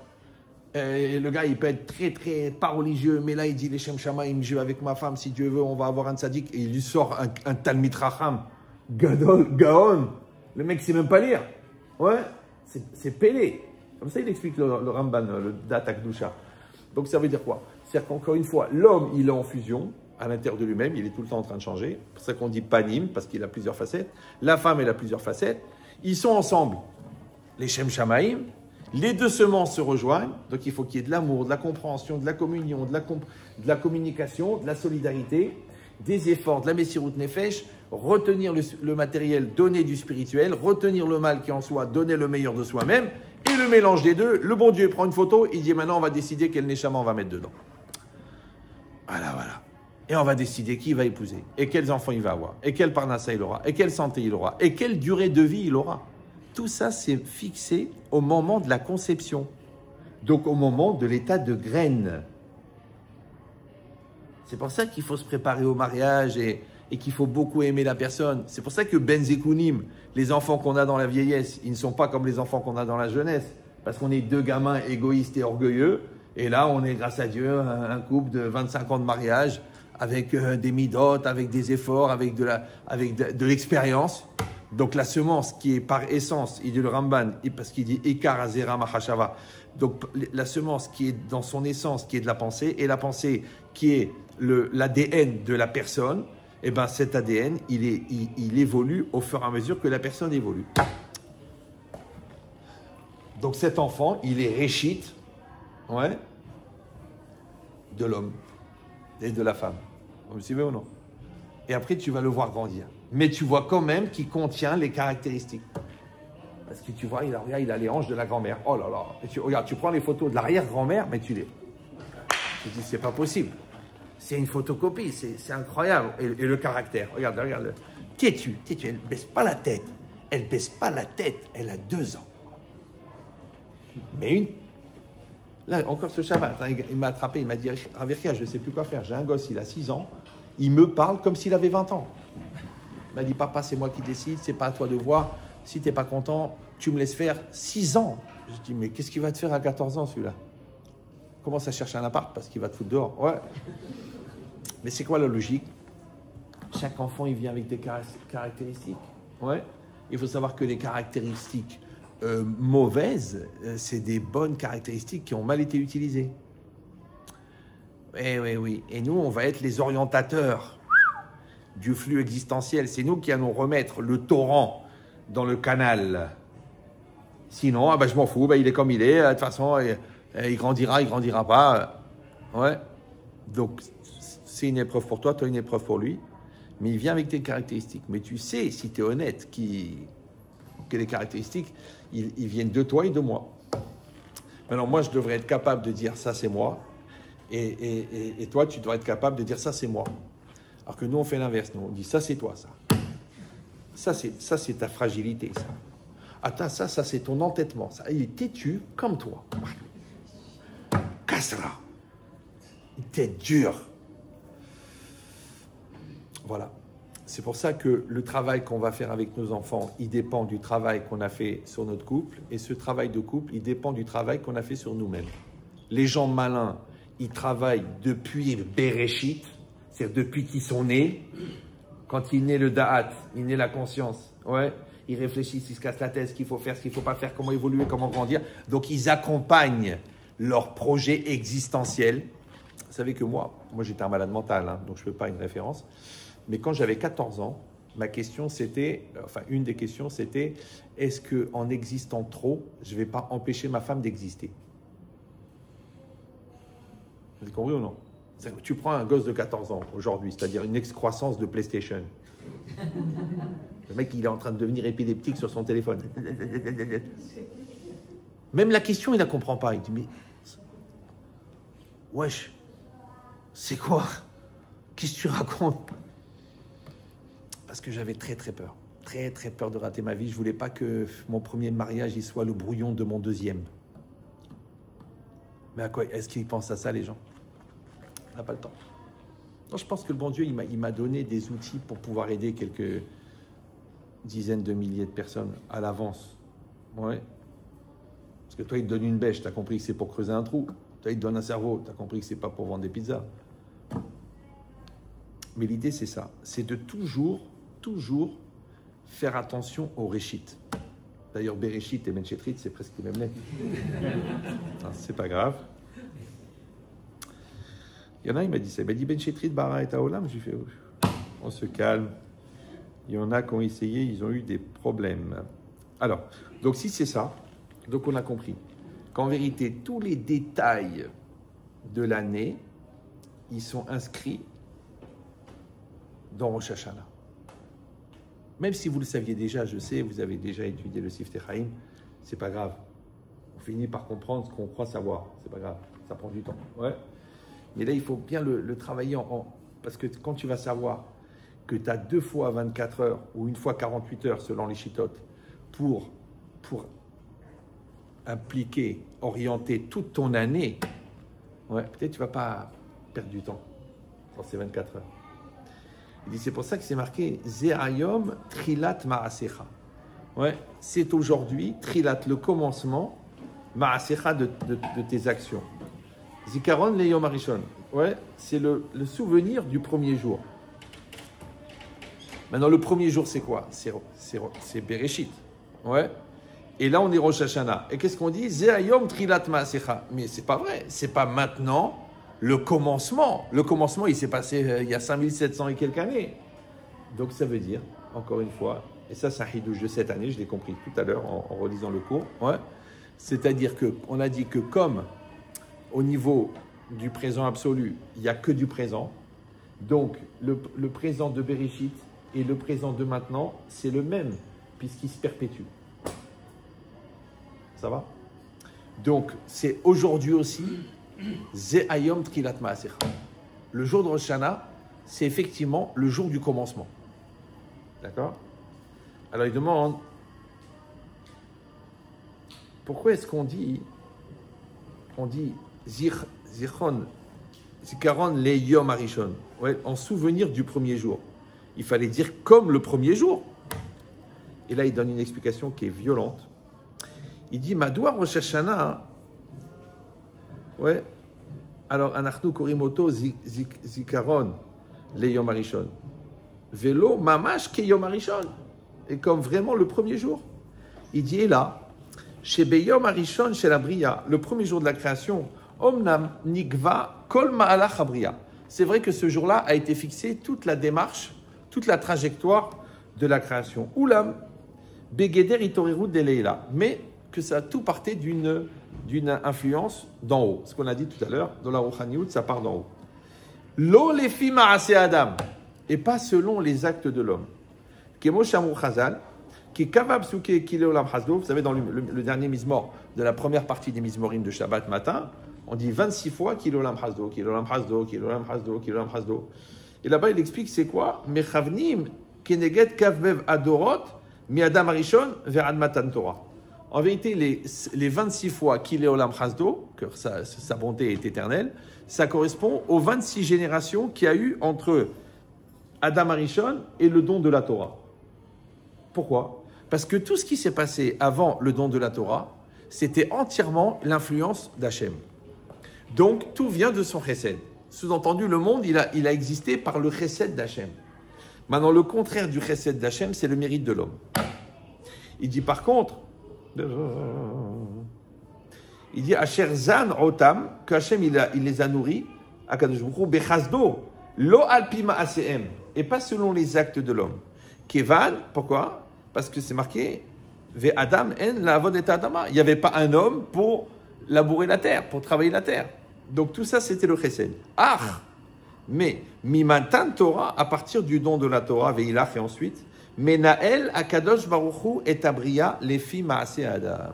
Et le gars, il peut être très, très pas religieux, mais là, il dit les Shem Shamaim, je vais avec ma femme, si Dieu veut, on va avoir un tzaddik. Et il lui sort un Talmid Racham, Gadol, Gaon. Le mec, il sait même pas lire. Ouais, c'est pélé. Comme ça, il explique le Ramban, le Data Kedusha. Donc, ça veut dire quoi? C'est-à-dire qu'encore une fois, l'homme, il est en fusion à l'intérieur de lui-même, il est tout le temps en train de changer. C'est pour ça qu'on dit panim, parce qu'il a plusieurs facettes. La femme, elle a plusieurs facettes. Ils sont ensemble, les Shem Shamaim. Les deux semences se rejoignent, donc il faut qu'il y ait de l'amour, de la compréhension, de la communion, de la communication, de la solidarité, des efforts, de la Messirut Nefesh, retenir le matériel, donner du spirituel, retenir le mal qui est en soi, donner le meilleur de soi-même, et le mélange des deux. Le bon Dieu prend une photo, il dit maintenant on va décider quel Neshama on va mettre dedans. Voilà. Et on va décider qui il va épouser, et quels enfants il va avoir, et quel parnassa il aura, et quelle santé il aura, et quelle durée de vie il aura. Tout ça, c'est fixé au moment de la conception, donc au moment de l'état de graine. C'est pour ça qu'il faut se préparer au mariage et qu'il faut beaucoup aimer la personne. C'est pour ça que Ben Zekunim, les enfants qu'on a dans la vieillesse, ils ne sont pas comme les enfants qu'on a dans la jeunesse, parce qu'on est deux gamins égoïstes et orgueilleux, et là, on est, grâce à Dieu, un couple de 25 ans de mariage, avec des midotes, avec des efforts, avec de l'expérience. Donc la semence qui est par essence, il dit le Ramban, parce qu'il dit Ekar Azera Mahashava, donc la semence qui est dans son essence, qui est de la pensée, et la pensée qui est l'ADN de la personne, et bien cet ADN, il évolue au fur et à mesure que la personne évolue. Donc cet enfant, il est réchite, ouais, de l'homme et de la femme. Vous me suivez ou non? Et après, tu vas le voir grandir. Mais tu vois quand même qu'il contient les caractéristiques. Parce que tu vois, regarde, il a les hanches de la grand-mère. Oh là là. Et regarde, tu prends les photos de l'arrière-grand-mère, mais tu dis, c'est pas possible. C'est une photocopie, c'est incroyable. Et le caractère, regarde. Têtu, elle ne baisse pas la tête. Elle ne baisse pas la tête, elle a 2 ans. Mais Là, encore ce Shabbat, il m'a attrapé, il m'a dit, Ravirka, je ne sais plus quoi faire. J'ai un gosse, il a 6 ans, il me parle comme s'il avait 20 ans. Il m'a dit, papa, c'est moi qui décide, c'est pas à toi de voir. Si tu n'es pas content, tu me laisses faire. 6 ans. Je dis, mais qu'est-ce qu'il va te faire à 14 ans, celui-là? Commence à chercher un appart parce qu'il va te foutre dehors. Ouais. Mais c'est quoi la logique? Chaque enfant, il vient avec des caractéristiques. Ouais. Il faut savoir que les caractéristiques mauvaises, c'est des bonnes caractéristiques qui ont mal été utilisées. Oui. Et nous, on va être les orientateurs du flux existentiel. C'est nous qui allons remettre le torrent dans le canal. Sinon, je m'en fous, il est comme il est. De toute façon, il grandira pas. Ouais. Donc, c'est une épreuve pour toi, toi une épreuve pour lui. Mais il vient avec tes caractéristiques. Mais tu sais, si tu es honnête, que les caractéristiques, ils viennent de toi et de moi. Maintenant, moi, je devrais être capable de dire ça, c'est moi. Et toi, tu dois être capable de dire ça, c'est moi. Alors que nous, on fait l'inverse. Nous, on dit ça, c'est toi, ça. Ça, c'est ta fragilité, ça. Attends, ça, c'est ton entêtement. Ça. Il est têtu comme toi. Cassera. Une tête dure. Voilà. C'est pour ça que le travail qu'on va faire avec nos enfants, il dépend du travail qu'on a fait sur notre couple. Et ce travail de couple, il dépend du travail qu'on a fait sur nous-mêmes. Les gens malins, ils travaillent depuis le Bereshit, c'est-à-dire depuis qu'ils sont nés. Quand il naît le Da'at, il naît la conscience. Ouais. Ils réfléchissent, ils se cassent la tête, ce qu'il faut faire, ce qu'il ne faut pas faire, comment évoluer, comment grandir. Donc, ils accompagnent leur projet existentiel. Vous savez que moi j'étais un malade mental, hein, donc je ne fais pas une référence. Mais quand j'avais 14 ans, ma question c'était, une des questions c'était, est-ce qu'en existant trop, je ne vais pas empêcher ma femme d'exister? Vous avez compris ou non? Tu prends un gosse de 14 ans aujourd'hui, c'est-à-dire une excroissance de PlayStation. Le mec, il est en train de devenir épileptique sur son téléphone. Même la question, il ne la comprend pas. Il dit, mais... Wesh, c'est quoi? Qu'est-ce que tu racontes? Parce que j'avais très peur. Très peur de rater ma vie. Je ne voulais pas que mon premier mariage il soit le brouillon de mon deuxième. Mais à quoi est-ce qu'ils pensent à ça, les gens? On n'a pas le temps. Non, je pense que le bon Dieu, il m'a donné des outils pour pouvoir aider quelques dizaines de milliers de personnes à l'avance. Ouais. Parce que toi, il te donne une bêche, tu as compris que c'est pour creuser un trou. Toi, il te donne un cerveau, tu as compris que c'est pas pour vendre des pizzas. Mais l'idée, c'est ça. C'est de toujours faire attention au réchit. D'ailleurs, Bereshit et Benchetrit, c'est presque les mêmes lettres. C'est pas grave. Il y en a, il m'a dit ça. Il m'a dit Benchetrit, Bara et Taolam. J'ai fait, on se calme. Il y en a qui ont essayé, ils ont eu des problèmes. Alors, donc si c'est ça, donc on a compris qu'en vérité, tous les détails de l'année, ils sont inscrits dans Rosh Hashanah. Même si vous le saviez déjà, je sais, vous avez déjà étudié le Siftei Chaim, c'est pas grave. On finit par comprendre ce qu'on croit savoir. C'est pas grave, ça prend du temps. Ouais. Mais là, il faut bien le travailler parce que quand tu vas savoir que tu as 2 fois 24 heures ou 1 fois 48 heures selon les chitotes pour impliquer, orienter toute ton année, ouais, peut-être tu ne vas pas perdre du temps dans ces 24 heures. Il dit, c'est pour ça que c'est marqué Ze'ayom Trilat Ma'asecha. Ouais, c'est aujourd'hui, Trilat, le commencement, Ma'asecha de tes actions. Zikaron Leyom Arishon. Ouais, c'est le souvenir du premier jour. Maintenant, le premier jour, c'est quoi? C'est Bereshit. Ouais. Et là, on est Rosh Hashanah. Et qu'est-ce qu'on dit? Ze'ayom Trilat Ma'asecha. Mais c'est pas vrai. C'est pas maintenant le commencement. Le commencement, il s'est passé il y a 5700 et quelques années. Donc, ça veut dire, encore une fois, et ça, c'est un hidouche de cette année, je l'ai compris tout à l'heure en relisant le cours. Ouais. C'est-à-dire qu'on a dit que comme au niveau du présent absolu, il n'y a que du présent, donc le présent de Bereshit et le présent de maintenant, c'est le même, puisqu'il se perpétue. Ça va? Donc, c'est aujourd'hui aussi Ze'ayom Trilat Ma'asecha. Le jour de Rosh Hashanah, c'est effectivement le jour du commencement. D'accord? Alors, il demande pourquoi est-ce qu'on dit on dit Zichron, Zikaron le Yom Arishon, ouais, en souvenir du premier jour. Il fallait dire comme le premier jour. Et là, il donne une explication qui est violente. Il dit Madoua Rosh Hashanah, ouais, alors Anachnu Korimoto Zikaron le Yom Arishon. Vélo Mamash ke Yom Arishon. Et comme vraiment le premier jour. Il dit, et là, chez Beyom Arishon, chez la Bria, le premier jour de la création, Omnam Nigva Kol Ma'alach Abria. C'est vrai que ce jour-là a été fixé toute la démarche, toute la trajectoire de la création. Oulam Begeder Itoriru Deleila. Mais que ça tout partait d'une influence d'en haut. Ce qu'on a dit tout à l'heure, dans la Rouchaniout, ça part d'en haut. Lo lefi ma'aseh Adam. Et pas selon les actes de l'homme. Kemo Shamou Chazal, qui est Kavab Souke Kile Olam Hasdo. Vous savez, dans le dernier Mizmor de la première partie des Mizmorim de Shabbat matin, on dit 26 fois Kile Olam Hasdo, Kile Olam Hasdo, Kile Olam Hasdo, Kile Olam Hasdo. Et là-bas, il explique c'est quoi Mechavnim Keneget Kavbev Adorot Mi Adam Arishon Ve'ad Matan Torah. En vérité, les 26 fois Kile Olam Hasdo, que sa bonté est éternelle, ça correspond aux 26 générations qu'il y a eu entre Adam Arishon et le don de la Torah. Pourquoi? Parce que tout ce qui s'est passé avant le don de la Torah, c'était entièrement l'influence d'Hachem. Donc, tout vient de son chesed. Sous-entendu, le monde, il a existé par le chesed d'Hachem. Maintenant, le contraire du chesed d'Hachem, c'est le mérite de l'homme. Il dit par contre, il dit Asher Zan Rotam, que Hachem, il les a nourris, Akadosh Baruch Hu, Bechazdo, Lo Alpima ACM, et pas selon les actes de l'homme. Kevan, pourquoi? Parce que c'est marqué Ve Adam en la avod et Adama. Il n'y avait pas un homme pour labourer la terre, pour travailler la terre. Donc tout ça, c'était le chesed. Ah, mais Mimatan Torah, à partir du don de la Torah, Veilach et ensuite, Menael Akadosh Baruch Hu et Abria Lefi Maaseh Adam.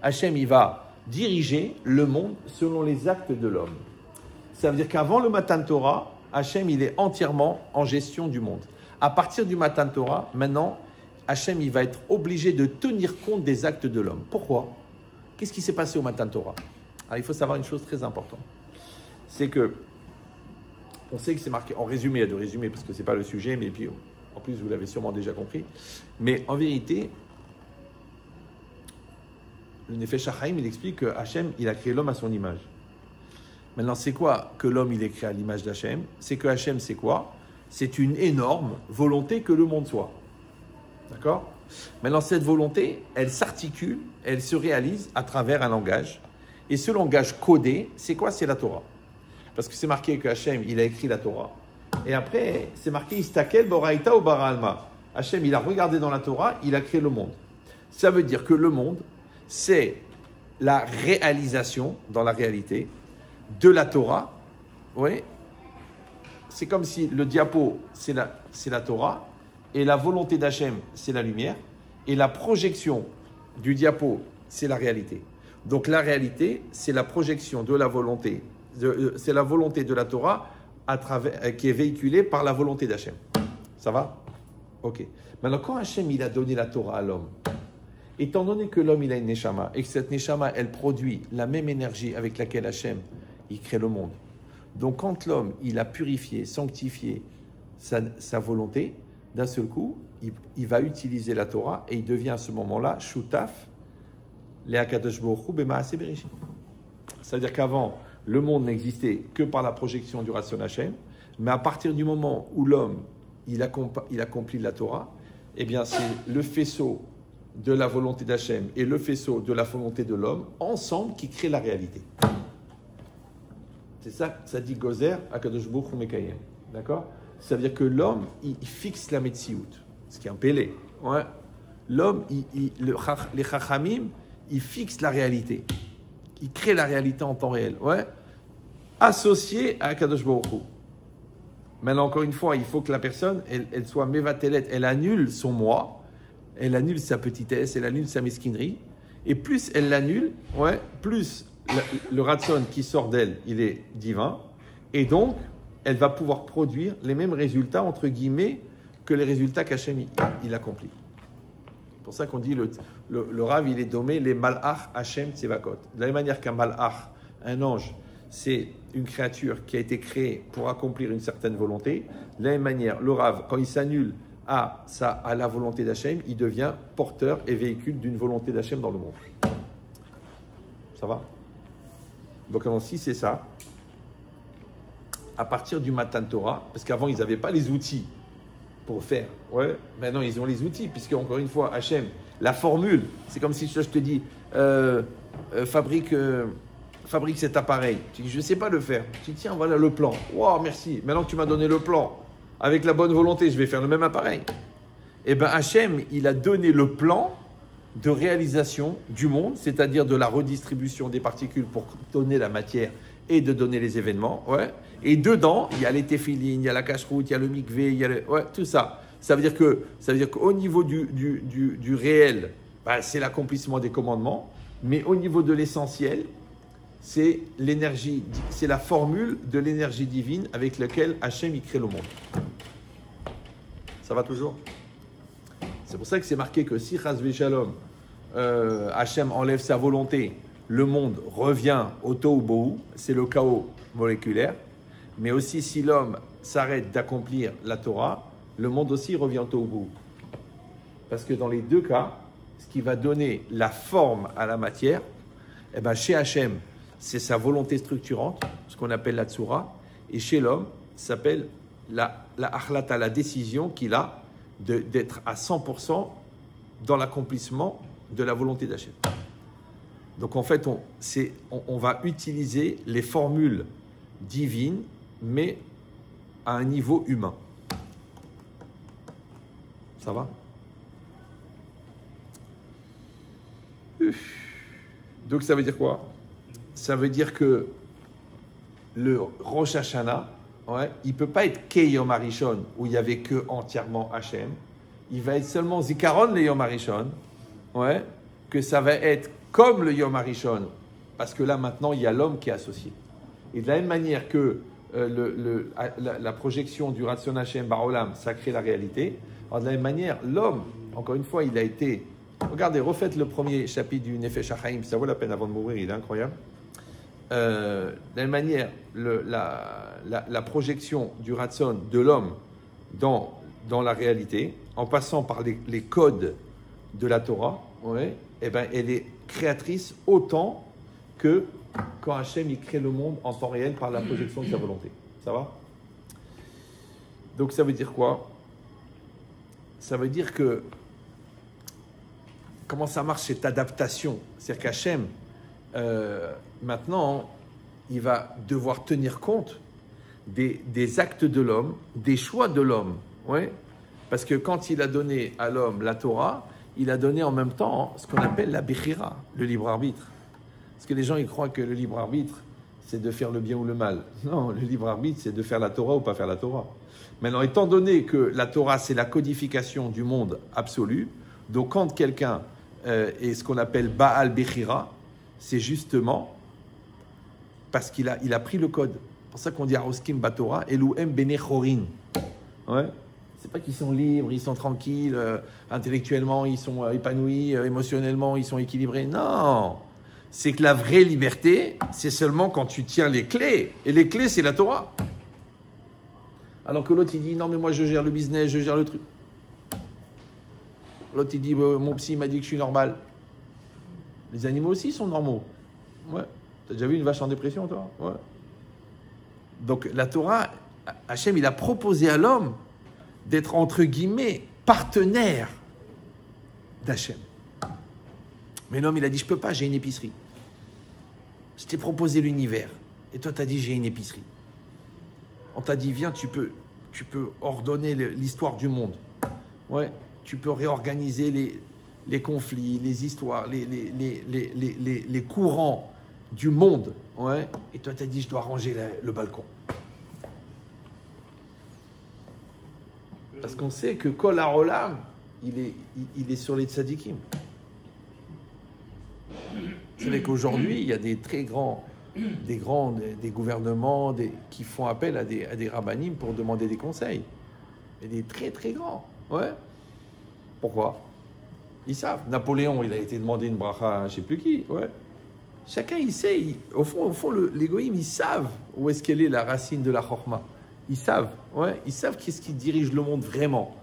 Hachem, il va diriger le monde selon les actes de l'homme. Ça veut dire qu'avant le Matan Torah, Hachem, il est entièrement en gestion du monde. À partir du Matan Torah, maintenant, Hachem, il va être obligé de tenir compte des actes de l'homme. Pourquoi? Qu'est-ce qui s'est passé au Matan Torah? Alors, il faut savoir une chose très importante. C'est que, on sait que c'est marqué, en résumé, il y a de résumé parce que ce n'est pas le sujet, mais puis, en plus, vous l'avez sûrement déjà compris. Mais en vérité, le Nefesh HaChaim, il explique que Hachem, il a créé l'homme à son image. Maintenant, c'est quoi que l'homme, il est créé à l'image d'Hachem? C'est que Hachem, c'est quoi? C'est une énorme volonté que le monde soit. D'accord? Maintenant, cette volonté, elle s'articule, elle se réalise à travers un langage. Et ce langage codé, c'est quoi? C'est la Torah. Parce que c'est marqué que Hachem, il a écrit la Torah. Et après, c'est marqué Istakel Boraïta ou Bara Alma. Hachem, il a regardé dans la Torah, il a créé le monde. Ça veut dire que le monde, c'est la réalisation, dans la réalité, de la Torah. Oui. C'est comme si le diapo, c'est la Torah, et la volonté d'Hachem, c'est la lumière, et la projection du diapo, c'est la réalité. Donc la réalité, c'est la projection de la volonté, c'est la volonté de la Torah à travers, qui est véhiculée par la volonté d'Hachem. Ça va? Ok. Maintenant, quand Hachem, il a donné la Torah à l'homme, étant donné que l'homme, il a une neshama, et que cette neshama, elle produit la même énergie avec laquelle Hachem, il crée le monde. Donc, quand l'homme, il a purifié, sanctifié sa volonté, d'un seul coup, il va utiliser la Torah et il devient à ce moment-là Shutaf, le Akadosh Baruch Hu b'Maaseh Bereshit. C'est-à-dire qu'avant, le monde n'existait que par la projection du Ratson Hashem, mais à partir du moment où l'homme, il accomplit la Torah, eh bien, c'est le faisceau de la volonté d'Hachem et le faisceau de la volonté de l'homme, ensemble, qui créent la réalité. C'est ça, ça dit Gozer, Akadosh Baruch Hu Mekayem. D'accord? Ça veut dire que l'homme, il fixe la Metsiout, ce qui est un pélé. Ouais. L'homme, les Chachamim, ils fixent la réalité. Ils créent la réalité en temps réel. Ouais. Associé à Akadosh Baruch Hu. Maintenant, encore une fois, il faut que la personne, elle soit Mevatelet, elle annule son moi, elle annule sa petitesse, elle annule sa mesquinerie. Et plus elle l'annule, ouais, plus le Ratson qui sort d'elle, il est divin. Et donc, elle va pouvoir produire les mêmes résultats, entre guillemets, que les résultats qu'Hachem il accomplit. C'est pour ça qu'on dit le Rav, il est nommé les Malach Hashem Tsevakot. De la même manière qu'un Malach, un ange, c'est une créature qui a été créée pour accomplir une certaine volonté. De la même manière, le Rav, quand il s'annule à la volonté d'Hachem, il devient porteur et véhicule d'une volonté d'Hachem dans le monde. Ça va? Donc, si c'est ça, à partir du Matan Torah, parce qu'avant, ils n'avaient pas les outils pour faire. Ouais, maintenant, ils ont les outils, puisque, encore une fois, Hachem, la formule, c'est comme si je te dis, fabrique cet appareil. Tu dis, je ne sais pas le faire. Tu dis, tiens, voilà le plan. Wow, merci. Maintenant que tu m'as donné le plan, avec la bonne volonté, je vais faire le même appareil. Eh bien, Hachem, il a donné le plan de réalisation du monde, c'est-à-dire de la redistribution des particules pour donner la matière et de donner les événements. Ouais. Et dedans, il y a les téphilines, il y a la cache-route, il y a le mikvé, il y a tout ça. Ça veut dire qu'au niveau du réel, bah, c'est l'accomplissement des commandements, mais au niveau de l'essentiel, c'est l'énergie, c'est la formule de l'énergie divine avec laquelle Hachem il crée le monde. Ça va toujours? C'est pour ça que c'est marqué que si Chas v'Shalom, Hachem enlève sa volonté, le monde revient au tohu bohu, c'est le chaos moléculaire. Mais aussi si l'homme s'arrête d'accomplir la Torah, le monde aussi revient au tohu bohu. Parce que dans les deux cas, ce qui va donner la forme à la matière, eh ben chez Hachem, c'est sa volonté structurante, ce qu'on appelle la tsura, et chez l'homme, ça s'appelle la achlata, la décision qu'il a d'être à 100% dans l'accomplissement de la volonté d'Hachem. Donc en fait, on va utiliser les formules divines, mais à un niveau humain. Ça va? Donc ça veut dire quoi? Ça veut dire que le Rosh Hashanah, ouais, il ne peut pas être Keyom Harishon, où il n'y avait que entièrement Hachem. Il va être seulement Zikaron le Yom Harishon, ouais, que ça va être comme le Yom Harishon, parce que là maintenant il y a l'homme qui est associé. Et de la même manière que la projection du Ratson Hachem Barolam, ça crée la réalité, alors de la même manière, l'homme, encore une fois, il a été... Regardez, refaites le premier chapitre du Nefesh HaChaim, ça vaut la peine avant de mourir, il est incroyable. De la même manière, la projection du Ratson de l'homme dans la réalité, en passant par les codes de la Torah, ouais, eh ben, elle est créatrice autant que quand Hachem il crée le monde en temps réel par la projection de sa volonté. Ça va? Donc ça veut dire quoi? Ça veut dire que comment ça marche cette adaptation? C'est-à-dire qu'Hachem, maintenant, il va devoir tenir compte des actes de l'homme, des choix de l'homme. Ouais? Parce que quand il a donné à l'homme la Torah, il a donné en même temps ce qu'on appelle la Bechira, le libre arbitre. Parce que les gens ils croient que le libre arbitre, c'est de faire le bien ou le mal. Non, le libre arbitre, c'est de faire la Torah ou pas faire la Torah. Maintenant, étant donné que la Torah, c'est la codification du monde absolu, donc quand quelqu'un est ce qu'on appelle Baal Bechira, c'est justement parce qu'il a pris le code. C'est pour ça qu'on dit Aroskim Batorah, Elouem Bene Chorin. Ouais. C'est pas qu'ils sont libres, ils sont tranquilles, intellectuellement, ils sont épanouis, émotionnellement, ils sont équilibrés. Non! C'est que la vraie liberté, c'est seulement quand tu tiens les clés. Et les clés, c'est la Torah. Alors que l'autre, il dit, non, mais moi, je gère le business, je gère le truc. L'autre, il dit, mon psy m'a dit que je suis normal. Les animaux aussi sont normaux. Ouais. T'as déjà vu une vache en dépression, toi? Ouais. Donc, la Torah, Hachem, il a proposé à l'homme d'être, entre guillemets, partenaire d'Hachem. Mais l'homme, il a dit, je peux pas, j'ai une épicerie. Je t'ai proposé l'univers. Et toi, tu as dit, j'ai une épicerie. On t'a dit, viens, tu peux ordonner l'histoire du monde. Ouais, tu peux réorganiser les conflits, les histoires, les courants du monde. Ouais. Et toi, tu as dit, je dois ranger le balcon. Parce qu'on sait que Kol HaOlam, il est sur les tzadikim. Vous savez qu'aujourd'hui, il y a des très grands, des gouvernements qui font appel à des rabbinim pour demander des conseils. Et des très très grands. Ouais. Pourquoi? Ils savent. Napoléon, il a été demandé une bracha à je ne sais plus qui. Ouais. Chacun, il sait. Au fond les goïms, ils savent où est-ce qu'elle est la racine de la chorma. Ils savent. Ouais. Ils savent qu'est-ce qui dirige le monde vraiment.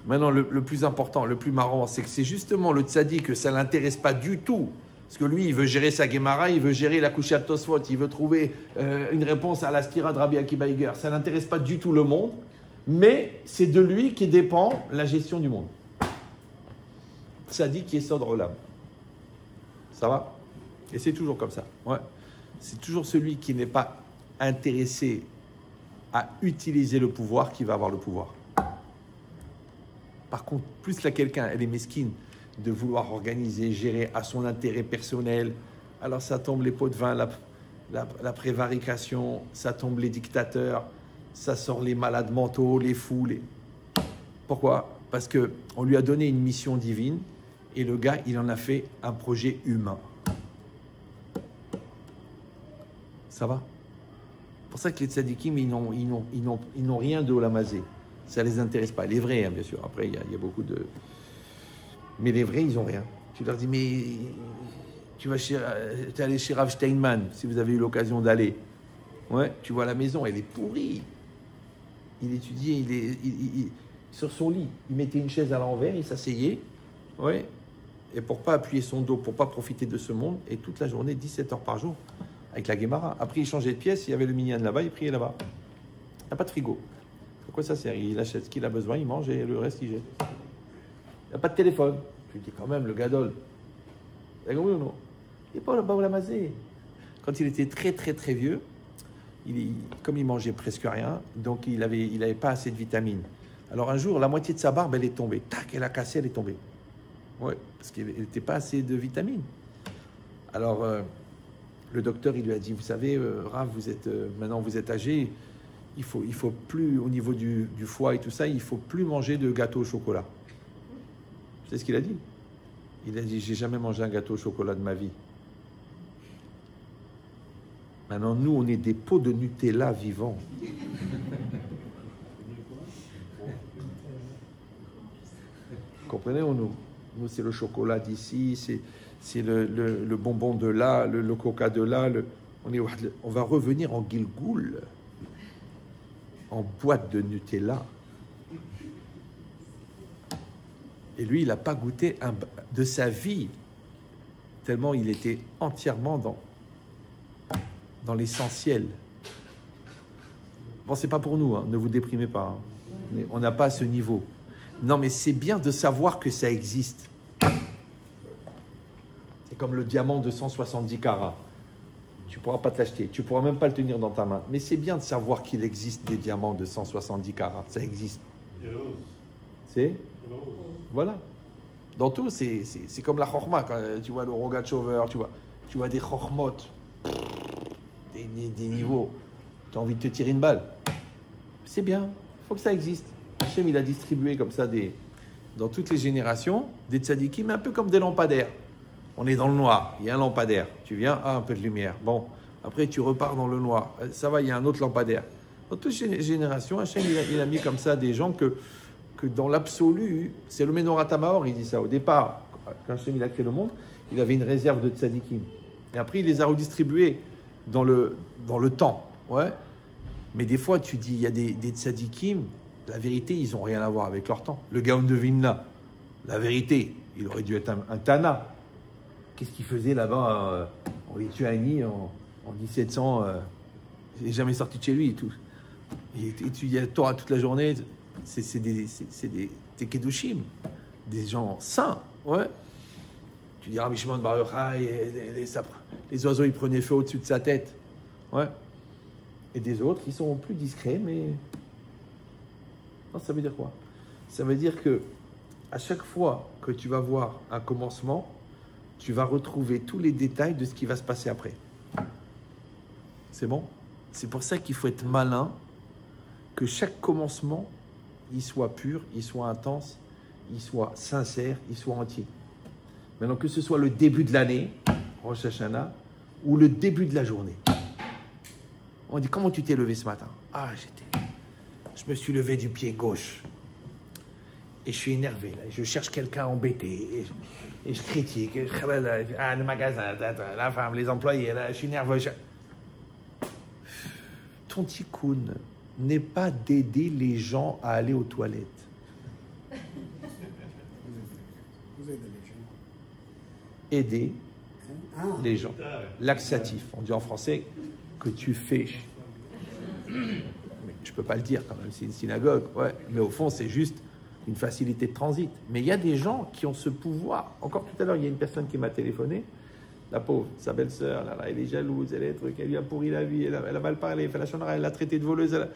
Maintenant, le plus important, le plus marrant, c'est que c'est justement le tzaddik que ça ne l'intéresse pas du tout. Parce que lui, il veut gérer sa Gemara, il veut gérer la Kushat Tosfot, il veut trouver une réponse à la Stira de Rabbi Akiva Eiger. Ça n'intéresse pas du tout le monde, mais c'est de lui qui dépend la gestion du monde. Tzaddik qui est Sod Olam. Ça va? Et c'est toujours comme ça. Ouais. C'est toujours celui qui n'est pas intéressé à utiliser le pouvoir qui va avoir le pouvoir. Par contre, plus là quelqu'un, elle est mesquine, de vouloir organiser, gérer à son intérêt personnel, alors ça tombe les pots de vin, la prévarication, ça tombe les dictateurs, ça sort les malades mentaux, les fous. Pourquoi? Parce qu'on lui a donné une mission divine et le gars, il en a fait un projet humain. Ça va? C'est pour ça que les tzadikim, ils n'ont rien de olamazé. Ça ne les intéresse pas. Les vrais, hein, bien sûr. Après, il y a beaucoup de... Mais les vrais, ils n'ont rien. Tu leur dis, mais tu es allé chez Rav Steinman, si vous avez eu l'occasion d'aller. Ouais, tu vois la maison, elle est pourrie. Il étudiait, sur son lit. Il mettait une chaise à l'envers, il s'asseyait. Ouais. Et pour ne pas appuyer son dos, pour ne pas profiter de ce monde, et toute la journée, 17 heures par jour, avec la Gemara. Après, il changeait de pièce, il y avait le minyan là-bas, il priait là-bas. Il n'y a pas de frigo. Pourquoi ça sert? Il achète ce qu'il a besoin, il mange et le reste, il jette. Il n'y a pas de téléphone. Tu dis quand même, le gadol. T'as compris ou non? Il n'est pas là-bas au lamazé. Quand il était très, très, très vieux, comme il mangeait presque rien, donc il avait pas assez de vitamines. Alors un jour, la moitié de sa barbe, elle est tombée. Tac, elle a cassé, elle est tombée. Oui, parce qu'il n'était pas assez de vitamines. Alors, le docteur, il lui a dit, vous savez, Rav, maintenant vous êtes âgé, il faut plus, au niveau du foie et tout ça, il faut plus manger de gâteau au chocolat. C'est ce qu'il a dit. Il a dit, j'ai jamais mangé un gâteau au chocolat de ma vie. Maintenant, nous, on est des pots de Nutella vivants. Comprenez ou non? Nous, c'est le chocolat d'ici, c'est le bonbon de là, le coca de là. On va revenir en Gilgoul, en boîte de Nutella. Et lui, il n'a pas goûté de sa vie, tellement il était entièrement dans l'essentiel. Bon, c'est pas pour nous, hein, ne vous déprimez pas. Hein. On n'a pas ce niveau. Non, mais c'est bien de savoir que ça existe. C'est comme le diamant de 170 carats. Tu ne pourras pas te l'acheter, tu ne pourras même pas le tenir dans ta main. Mais c'est bien de savoir qu'il existe des diamants de 170 carats. Ça existe. C'est voilà. Dans tout, c'est comme la chorma. Quand tu vois le Rogatchover, tu vois des chormot, des niveaux. Tu as envie de te tirer une balle. C'est bien, il faut que ça existe. Hachem, il a distribué comme ça dans toutes les générations des tzadikim, un peu comme des lampadaires. On est dans le noir, il y a un lampadaire. Tu viens, un peu de lumière. Bon, après tu repars dans le noir. Ça va, il y a un autre lampadaire. Dans toutes les générations, Hachem, il a mis comme ça des gens que dans l'absolu, c'est le Menorah Tamahor, il dit ça. Au départ, quand Hachem il a créé le monde, il avait une réserve de tzadikim. Et après, il les a redistribués dans le temps. Ouais. Mais des fois, tu dis, il y a des tzadikim, la vérité, ils n'ont rien à voir avec leur temps. Le Gaon de Vilna, la vérité, il aurait dû être un Tana. Qu'est-ce qu'il faisait là-bas en Lituanie en 1700 il n'est jamais sorti de chez lui et tout. Il étudiait la Torah toute la journée. C'est des Kedushim, des gens saints. Ouais. Tu dis, Rabbi Shimon Bar Yochai, les oiseaux, ils prenaient feu au-dessus de sa tête. Ouais. Et des autres, ils sont plus discrets, mais... Non, ça veut dire quoi? Ça veut dire que à chaque fois que tu vas voir un commencement, tu vas retrouver tous les détails de ce qui va se passer après. C'est bon? C'est pour ça qu'il faut être malin, que chaque commencement, il soit pur, il soit intense, il soit sincère, il soit entier. Maintenant, que ce soit le début de l'année, Rosh Hashanah, ou le début de la journée. On dit, comment tu t'es levé ce matin? Ah, je me suis levé du pied gauche. et je suis énervé, là. Je cherche quelqu'un embêté, et je critique, le magasin, la femme, les employés, là, je suis nerveux. Ton tikkun n'est pas d'aider les gens à aller aux toilettes. Vous aidez les gens. Aider les gens. Laxatif, on dit en français que tu fais. Mais je peux pas le dire quand même, c'est une synagogue, ouais. Mais au fond, c'est juste une facilité de transit. Mais il y a des gens qui ont ce pouvoir. Encore tout à l'heure, il y a une personne qui m'a téléphoné, la pauvre, sa belle-sœur, là, elle est jalouse, elle est truc, elle lui a pourri la vie, elle a mal parlé, elle fait la shonara, elle l'a traité de voleuse.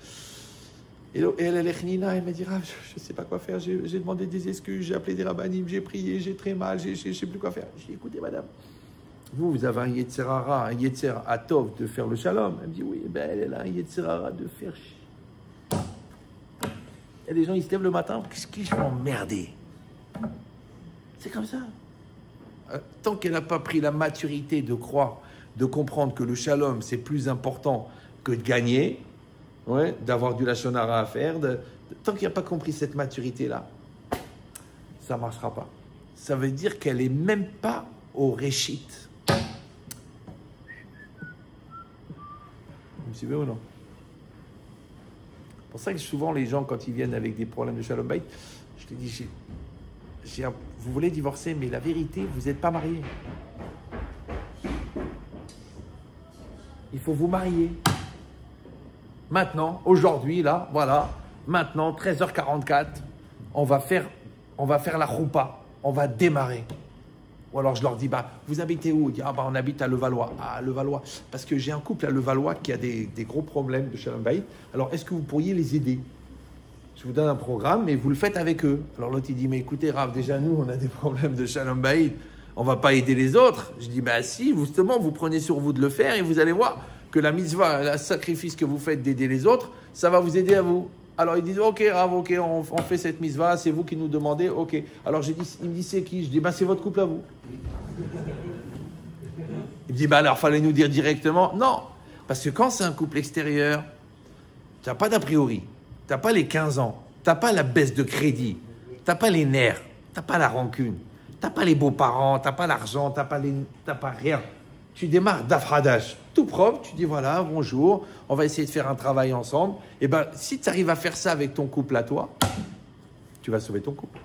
Et elle est chnina, elle m'a dit, ah, je sais pas quoi faire, j'ai demandé des excuses, j'ai appelé des rabbinim, j'ai prié, j'ai très mal, je sais plus quoi faire. J'ai dit, écoutez madame, vous avez un Yetzerara, un Yetzer Atov de faire le shalom. Elle me dit, oui, ben elle a un Yetzerara de faire chier. Il y a des gens, ils se lèvent le matin, qu'est-ce qu'ils vont emmerder? C'est comme ça. Tant qu'elle n'a pas pris la maturité de croire, de comprendre que le shalom, c'est plus important que de gagner, ouais, d'avoir du lachonara à faire, tant qu'il n'a pas compris cette maturité-là, ça ne marchera pas. Ça veut dire qu'elle n'est même pas au réchit. Vous me suivez ou non? C'est pour ça que souvent les gens, quand ils viennent avec des problèmes de shalom bayit, je te dis, vous voulez divorcer, mais la vérité, vous n'êtes pas mariés. Il faut vous marier. Maintenant, aujourd'hui, là, voilà, maintenant, 13h44, on va faire la choupa, on va démarrer. Ou alors je leur dis, bah, vous habitez où? Ils disent, ah, bah, on habite à Levallois. Ah, Levallois. Parce que j'ai un couple à Levallois qui a des gros problèmes de shalom bayit. Alors, est-ce que vous pourriez les aider? Je vous donne un programme, mais vous le faites avec eux. Alors l'autre, il dit, mais écoutez, Rav, déjà nous, on a des problèmes de shalom bayit. On ne va pas aider les autres. Je dis, bah si, justement, vous prenez sur vous de le faire et vous allez voir que la mitzvah, le sacrifice que vous faites d'aider les autres, ça va vous aider à vous. Alors ils disent, ok, Rav, ok, on fait cette mitzvah, c'est vous qui nous demandez, ok. Alors il me dit, c'est qui? Je dis, bah c'est votre couple à vous. Il me dit, bah alors fallait nous dire directement. Non, parce que quand c'est un couple extérieur, tu n'as pas d'a priori, tu n'as pas les 15 ans, tu n'as pas la baisse de crédit, tu n'as pas les nerfs, tu n'as pas la rancune, tu n'as pas les beaux-parents, tu n'as pas l'argent, tu n'as pas rien. Tu démarres d'afradage, tout propre, tu dis voilà, bonjour, on va essayer de faire un travail ensemble. Et bien, si tu arrives à faire ça avec ton couple à toi, tu vas sauver ton couple.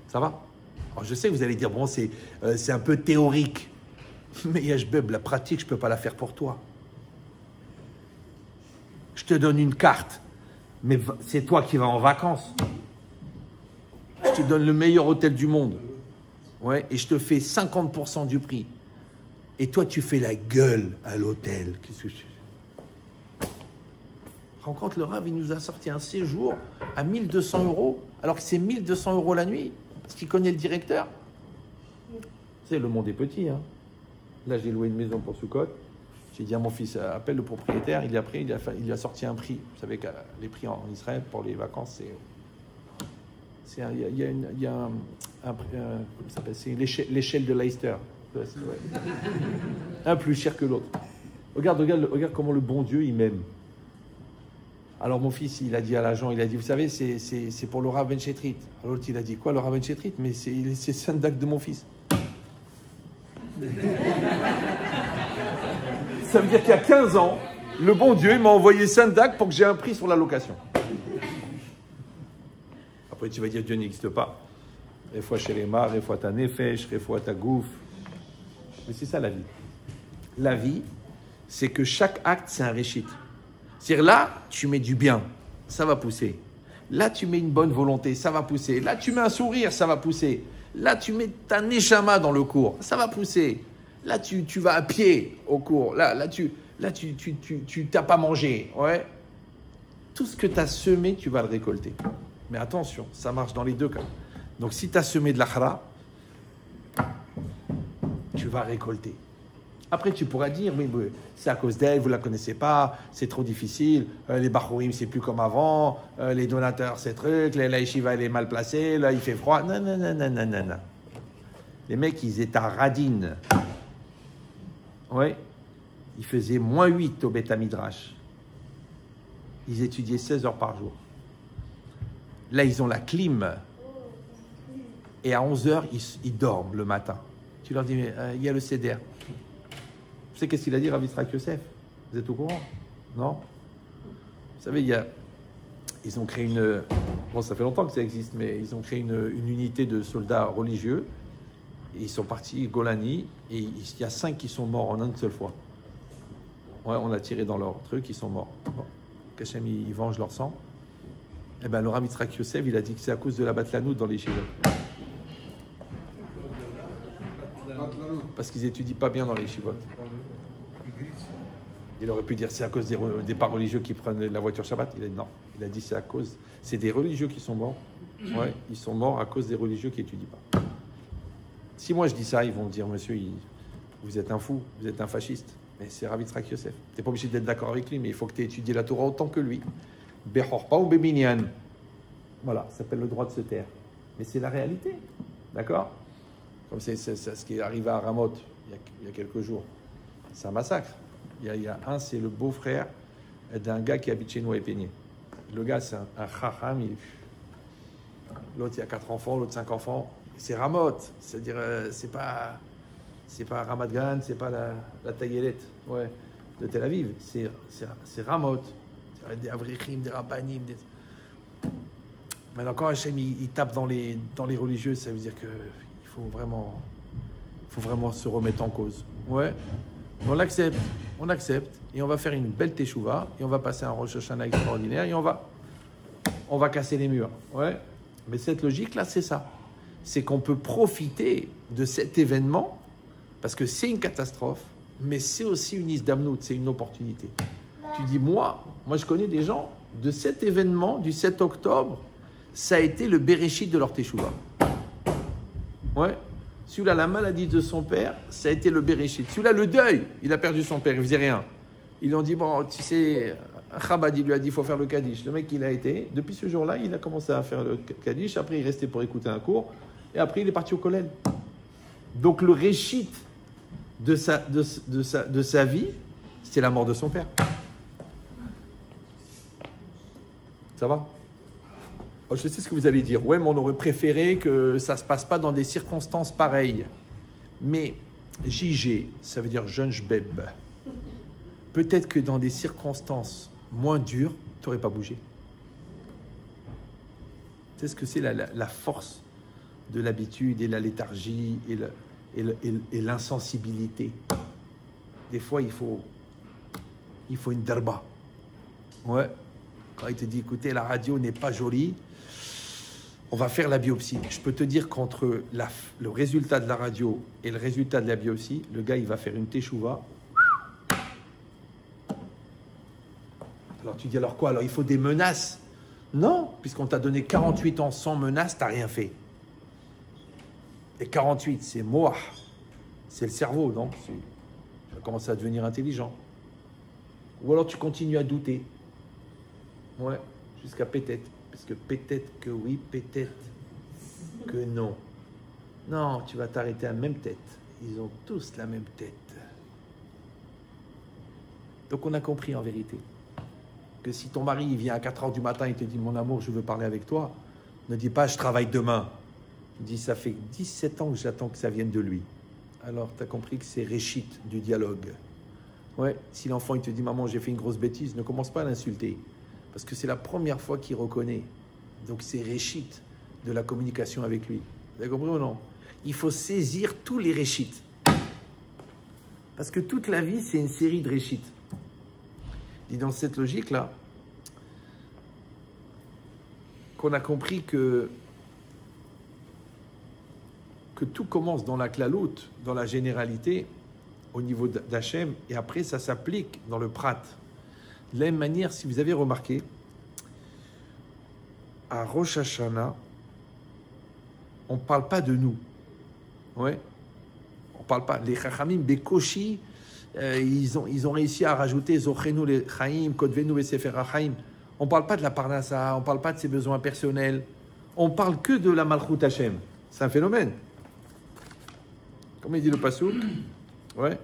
Ça va? Alors, je sais que vous allez dire, bon, c'est un peu théorique. Mais Yashbeb, la pratique, je ne peux pas la faire pour toi. Je te donne une carte, mais c'est toi qui vas en vacances. Je te donne le meilleur hôtel du monde. Ouais, et je te fais 50% du prix. Et toi, tu fais la gueule à l'hôtel. Qu'est-ce que je... Rencontre le Rav, il nous a sorti un séjour à 1200 €, alors que c'est 1200 € la nuit, parce qu'il connaît le directeur. C'est le monde est petit. Hein. Là, j'ai loué une maison pour Soukot. J'ai dit à mon fils, appelle le propriétaire. Il lui a sorti un prix. Vous savez que les prix en Israël pour les vacances, c'est l'échelle de Leicester. Un plus cher que l'autre. Regarde comment le bon Dieu, il m'aime. Alors mon fils, il a dit à l'agent, il a dit, vous savez, c'est pour le Rav Ben Chetrit. Alors l'autre, il a dit, quoi, le Rav Ben Chetrit? Mais c'est Sandak de mon fils. Ça veut dire qu'il y a 15 ans, le bon Dieu, il m'a envoyé Sandak pour que j'ai un prix sur la location. Après, tu vas dire Dieu n'existe pas. Des fois chez les mares, des fois ta nefesh, des fois ta gouffre. Mais c'est ça la vie. La vie, c'est que chaque acte, c'est un réchit. C'est-à-dire là, tu mets du bien, ça va pousser. Là, tu mets une bonne volonté, ça va pousser. Là, tu mets un sourire, ça va pousser. Là, tu mets ta neshama dans le cours, ça va pousser. Là, tu vas à pied au cours. Là, tu t'as pas mangé. Ouais. Tout ce que tu as semé, tu vas le récolter. Mais attention, ça marche dans les deux cas. Donc, si tu as semé de l'achra, tu vas récolter. Après, tu pourras dire, oui, c'est à cause d'elle, vous ne la connaissez pas, c'est trop difficile, les Bachourim, c'est plus comme avant, les donateurs, c'est truc, la yeshiva, elle est mal placée, là, il fait froid. Non, non, non, non, non, non, non. Les mecs, ils étaient à Radin. Ouais. Ils faisaient -8 au Beth Midrash. Ils étudiaient 16 heures par jour. Là, ils ont la clim. Et à 11h, ils dorment le matin. Tu leur dis, mais il y a le CDR. Vous savez qu'est-ce qu'il a dit, Rav Yitzhak Yosef? Vous êtes au courant? Non? Vous savez, ils ont créé une... Bon, ça fait longtemps que ça existe, mais ils ont créé une unité de soldats religieux. Et ils sont partis Golani, et il y a 5 qui sont morts en une seule fois. Ouais, on a tiré dans leur truc, ils sont morts. Bon. Qu'Hachem, ils vengent leur sang. Eh bien, le Rav Yitzhak Yosef, il a dit que c'est à cause de la batlanout dans les yeshivot. Parce qu'ils étudient pas bien dans les yeshivot. Il aurait pu dire c'est à cause des pas religieux qui prennent la voiture Shabbat. Il a dit non. Il a dit c'est à cause. C'est des religieux qui sont morts. Ouais, ils sont morts à cause des religieux qui étudient pas. Si moi je dis ça, ils vont me dire monsieur, vous êtes un fou, vous êtes un fasciste. Mais c'est Rav Yitzhak Yosef. Tu n'es pas obligé d'être d'accord avec lui, mais il faut que tu aies étudié la Torah autant que lui. Behorpa ou Bebinyan. Voilà, ça s'appelle le droit de se taire. Mais c'est la réalité. D'accord? Comme c'est ce qui est arrivé à Ramoth il y a quelques jours. C'est un massacre. Il y a un, c'est le beau-frère d'un gars qui habite chez nous à Épénier. Le gars, c'est un chacham. L'autre, il y a 4 enfants, l'autre 5 enfants. C'est Ramoth. C'est-à-dire, c'est pas Ramat Gan, c'est pas la Taïelet, ouais, de Tel Aviv. C'est Ramoth. C'est des Avrichim, des Rabbanim. Maintenant, quand Hachem il tape dans les religieux, ça veut dire qu'il faut vraiment se remettre en cause. Ouais. On l'accepte, et on va faire une belle teshuva, et on va passer un Rosh Hashanah extraordinaire, et on va casser les murs. Ouais. Mais cette logique-là, c'est ça. C'est qu'on peut profiter de cet événement, parce que c'est une catastrophe, mais c'est aussi une isdamnout, c'est une opportunité. Tu dis, moi je connais des gens, de cet événement, du 7 octobre, ça a été le Bereshit de leur teshuva. Ouais. Celui-là, la maladie de son père, ça a été le Bereshit. Celui-là, le deuil, il a perdu son père, il faisait rien. Ils lui ont dit, bon, tu sais, Chabad, il lui a dit, il faut faire le Kaddish. Le mec, il a été, depuis ce jour-là, il a commencé à faire le Kaddish. Après, il restait pour écouter un cours. Et après, il est parti au collège. Donc, le Réchit de sa vie, c'est la mort de son père. Ça va? Oh, je sais ce que vous allez dire. Ouais, mais on aurait préféré que ça ne se passe pas dans des circonstances pareilles. Mais JG, ça veut dire jeune jbeb. Peut-être que dans des circonstances moins dures, tu n'aurais pas bougé. Tu sais ce que c'est la force de l'habitude et la léthargie et l'insensibilité. Des fois, il faut une darba. Ouais. Quand il te dit, écoutez, la radio n'est pas jolie, on va faire la biopsie. Je peux te dire qu'entre le résultat de la radio et le résultat de la biopsie, le gars, il va faire une teshuva. Alors tu dis, alors quoi? Alors il faut des menaces? Non, puisqu'on t'a donné 48 ans sans menace, t'as rien fait. Et 48, c'est moah. C'est le cerveau, non? Tu vas commencer à devenir intelligent. Ou alors tu continues à douter. Ouais, jusqu'à peut-être. Parce que peut-être que oui, peut-être que non. Non, tu vas t'arrêter à la même tête. Ils ont tous la même tête. Donc on a compris en vérité que si ton mari il vient à 4h du matin et te dit « Mon amour, je veux parler avec toi », ne dis pas « Je travaille demain ». Dis « Ça fait 17 ans que j'attends que ça vienne de lui ». Alors tu as compris que c'est réchit du dialogue. Ouais, si l'enfant il te dit « Maman, j'ai fait une grosse bêtise », ne commence pas à l'insulter. Parce que c'est la première fois qu'il reconnaît. Donc c'est réchit de la communication avec lui. Vous avez compris ou non? Il faut saisir tous les réchits. Parce que toute la vie, c'est une série de réchits. Et dans cette logique-là, qu'on a compris que tout commence dans la claloute, dans la généralité, au niveau d'Hachem, et après ça s'applique dans le prat. De la même manière, si vous avez remarqué, à Rosh Hashanah, on ne parle pas de nous. Ouais. On ne parle pas. Les Chachamim, Bekoshi, ils ont réussi à rajouter Zochenu le Chaim, Kodvenu le Sefer HaChaim. On ne parle pas de la Parnassa, on ne parle pas de ses besoins personnels. On ne parle que de la Malchut Hashem. C'est un phénomène. Comme il dit le Passouk, ouais.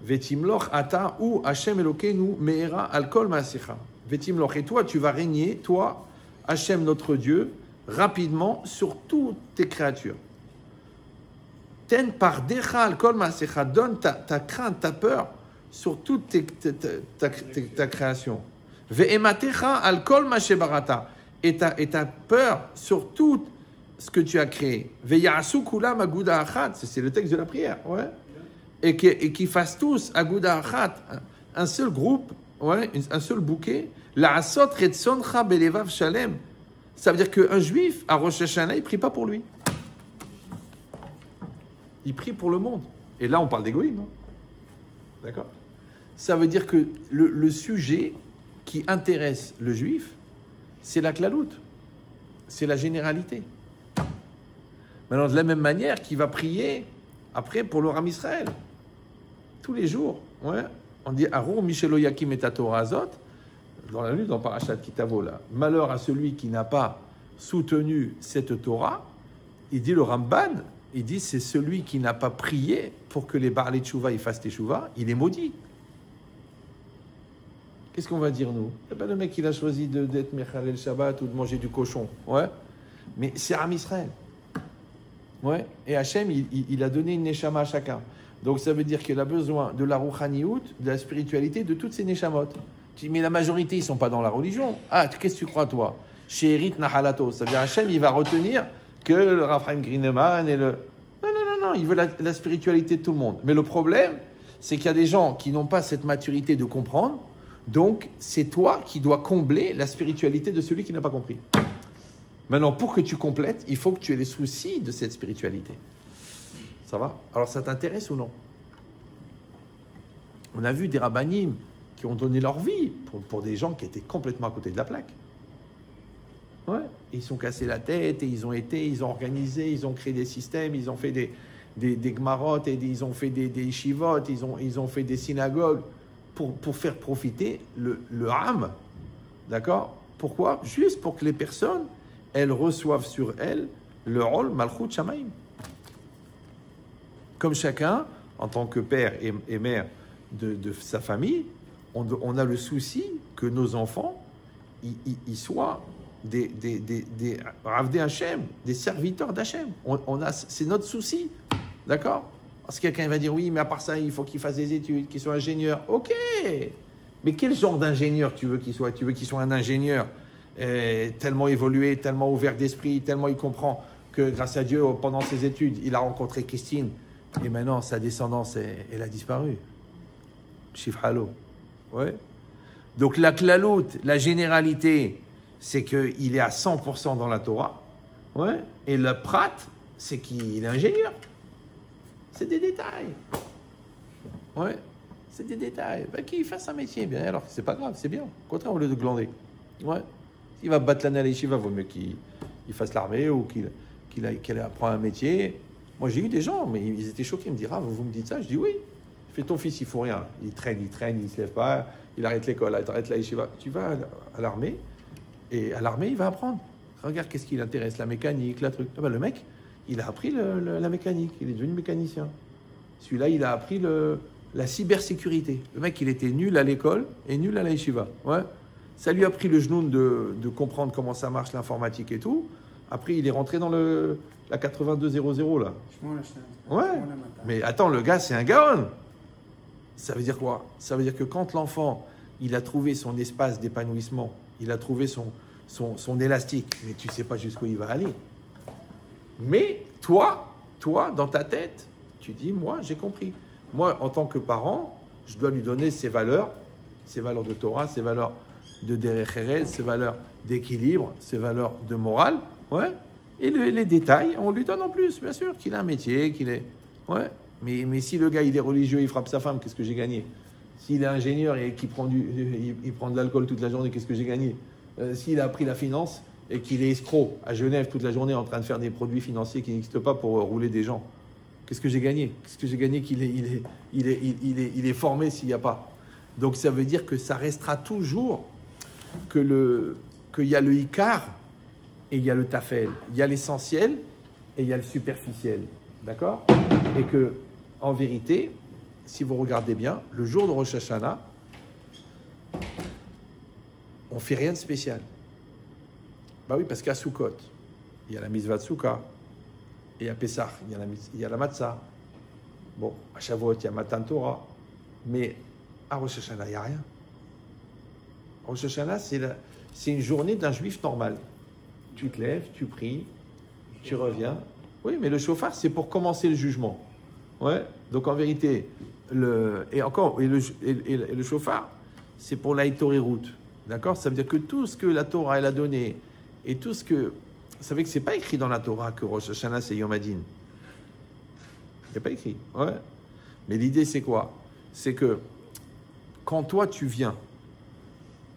Vetimloch ata ou Hashem Elokeinu me'era al kol ma'asecha. Vetimloch, et toi tu vas régner, toi, Hachem notre Dieu, rapidement sur toutes tes créatures. Ten par dechal kol maasecha, donne ta crainte, ta peur sur toute ta création. Ve'ematecha al kol ma shebarata, et ta peur sur tout ce que tu as créé. Ve'yasu kulam aguda achat, c'est le texte de la prière, ouais. Et qu'ils fassent tous aguda achat, un seul groupe, ouais, un seul bouquet. La asot retzoncha belevav shalem. Ça veut dire qu'un juif, à Rosh Hashanah, il ne prie pas pour lui. Il prie pour le monde. Et là, on parle d'égoïsme. Hein. D'accord? Ça veut dire que le sujet qui intéresse le juif, c'est la klalout. C'est la généralité. Maintenant, de la même manière qu'il va prier après pour le Ram Israël. Tous les jours. Ouais. On dit Arur Michelo Yakim et Torah Azot. Dans la lutte, dans Parashat Kitavo, là. Malheur à celui qui n'a pas soutenu cette Torah. Il dit le Ramban, il dit c'est celui qui n'a pas prié pour que les Baalei Teshuvah ils fassent Teshuvah, il est maudit. Qu'est-ce qu'on va dire nous? Eh ben, le mec il a choisi d'être Mechalel Shabbat ou de manger du cochon. Ouais. Mais c'est Am Israël. Ouais. Et Hachem il a donné une neshama à chacun. Donc ça veut dire qu'il a besoin de la rouchaniout, de la spiritualité, de toutes ces neshamot. Tu dis, mais la majorité, ils ne sont pas dans la religion. Ah, qu'est-ce que tu crois, toi? She'erit Nahalato. Ça veut dire Hachem, il va retenir que le Raphaël Grineman et le... Non, il veut la spiritualité de tout le monde. Mais le problème, c'est qu'il y a des gens qui n'ont pas cette maturité de comprendre. Donc, c'est toi qui dois combler la spiritualité de celui qui n'a pas compris. Maintenant, pour que tu complètes, il faut que tu aies les soucis de cette spiritualité. Ça va? Alors, ça t'intéresse ou non? On a vu des rabbanim qui ont donné leur vie pour des gens qui étaient complètement à côté de la plaque. Ouais. Ils sont cassés la tête et ils ont organisé, ils ont créé des systèmes, ils ont fait des gmarot, et ils ont fait des yeshivot, ils ont fait des synagogues pour faire profiter le âme. D'accord? Pourquoi? Juste pour que les personnes, elles reçoivent sur elles le rôle malchut shamaim. Comme chacun, en tant que père et mère de sa famille, on a le souci que nos enfants ils soient des Ravdei Hachem, des serviteurs d'Hachem. C'est notre souci, d'accord? Parce que quelqu'un va dire oui, mais à part ça, il faut qu'ils fassent des études, qu'ils soient ingénieurs. Ok, mais quel genre d'ingénieur tu veux qu'il soit? Tu veux qu'il soit un ingénieur tellement évolué, tellement ouvert d'esprit, tellement il comprend que grâce à Dieu, pendant ses études, il a rencontré Christine et maintenant sa descendance, elle a disparu. Shifhalo. Ouais. Donc la klalout, la généralité, c'est qu'il est à 100% dans la Torah. Ouais. Et le prat, c'est qu'il est ingénieur. C'est des détails. Ouais. C'est des détails. Ben, qu'il fasse un métier, bien. Alors, c'est pas grave, c'est bien. Au contraire, au lieu de glander. Ouais. S'il va battre l'année à l'Yeshiva, vaut mieux qu'il fasse l'armée ou qu'il apprend un métier. Moi, j'ai eu des gens, mais ils étaient choqués. Ils me disent, ah, vous me dites ça? Je dis oui. Fais ton fils, il ne faut rien. Il traîne, il ne se lève pas, il arrête l'école, il arrête la yeshiva. Tu vas à l'armée, et à l'armée, il va apprendre. Regarde, qu'est-ce qui l'intéresse, la mécanique, la truc. Ah ben, le mec, il a appris la mécanique, il est devenu mécanicien. Celui-là, il a appris la cybersécurité. Le mec, il était nul à l'école et nul à la yeshiva. Ouais. Ça lui a pris le genou de comprendre comment ça marche l'informatique et tout. Après, il est rentré dans la 8200, là. Ouais. Mais attends, le gars, c'est un gaon. Ça veut dire quoi? Ça veut dire que quand l'enfant, il a trouvé son espace d'épanouissement, il a trouvé son élastique, mais tu ne sais pas jusqu'où il va aller. Mais toi, dans ta tête, tu dis, moi, j'ai compris. Moi, en tant que parent, je dois lui donner ses valeurs de Torah, ses valeurs de Derech Eretz, ses valeurs d'équilibre, ses valeurs de morale, ouais. Et les détails, on lui donne en plus, bien sûr, qu'il a un métier, qu'il est... Ouais. Mais si le gars, il est religieux, il frappe sa femme, qu'est-ce que j'ai gagné? S'il est ingénieur et qu'il prend il prend de l'alcool toute la journée, qu'est-ce que j'ai gagné? S'il a appris la finance et qu'il est escroc à Genève toute la journée en train de faire des produits financiers qui n'existent pas pour rouler des gens, qu'est-ce que j'ai gagné? Qu'est-ce que j'ai gagné qu'il est formé s'il n'y a pas? Donc ça veut dire que ça restera toujours qu'il y a le Icar et il y a le Tafel. Il y a l'essentiel et il y a le superficiel. D'accord? Et que, en vérité, si vous regardez bien, le jour de Rosh Hashanah, on ne fait rien de spécial. Bah oui, parce qu'à Sukkot, il y a la mitzvah de Souka. Et à Pessah, il y a la matzah. Bon, à Shavuot, il y a Matan Torah. Mais à Rosh Hashanah, il n'y a rien. Rosh Hashanah, c'est une journée d'un juif normal. Tu te lèves, tu pries, tu reviens. Oui, mais le shofar, c'est pour commencer le jugement. Ouais. Donc en vérité, le shofar, c'est pour la Torah. D'accord? Ça veut dire que tout ce que la Torah elle a donné et tout ce que. Vous savez que c'est pas écrit dans la Torah que Rosh Hashanah c'est Yom Hadin. C'est pas écrit. Ouais. Mais l'idée c'est quoi? C'est que quand toi tu viens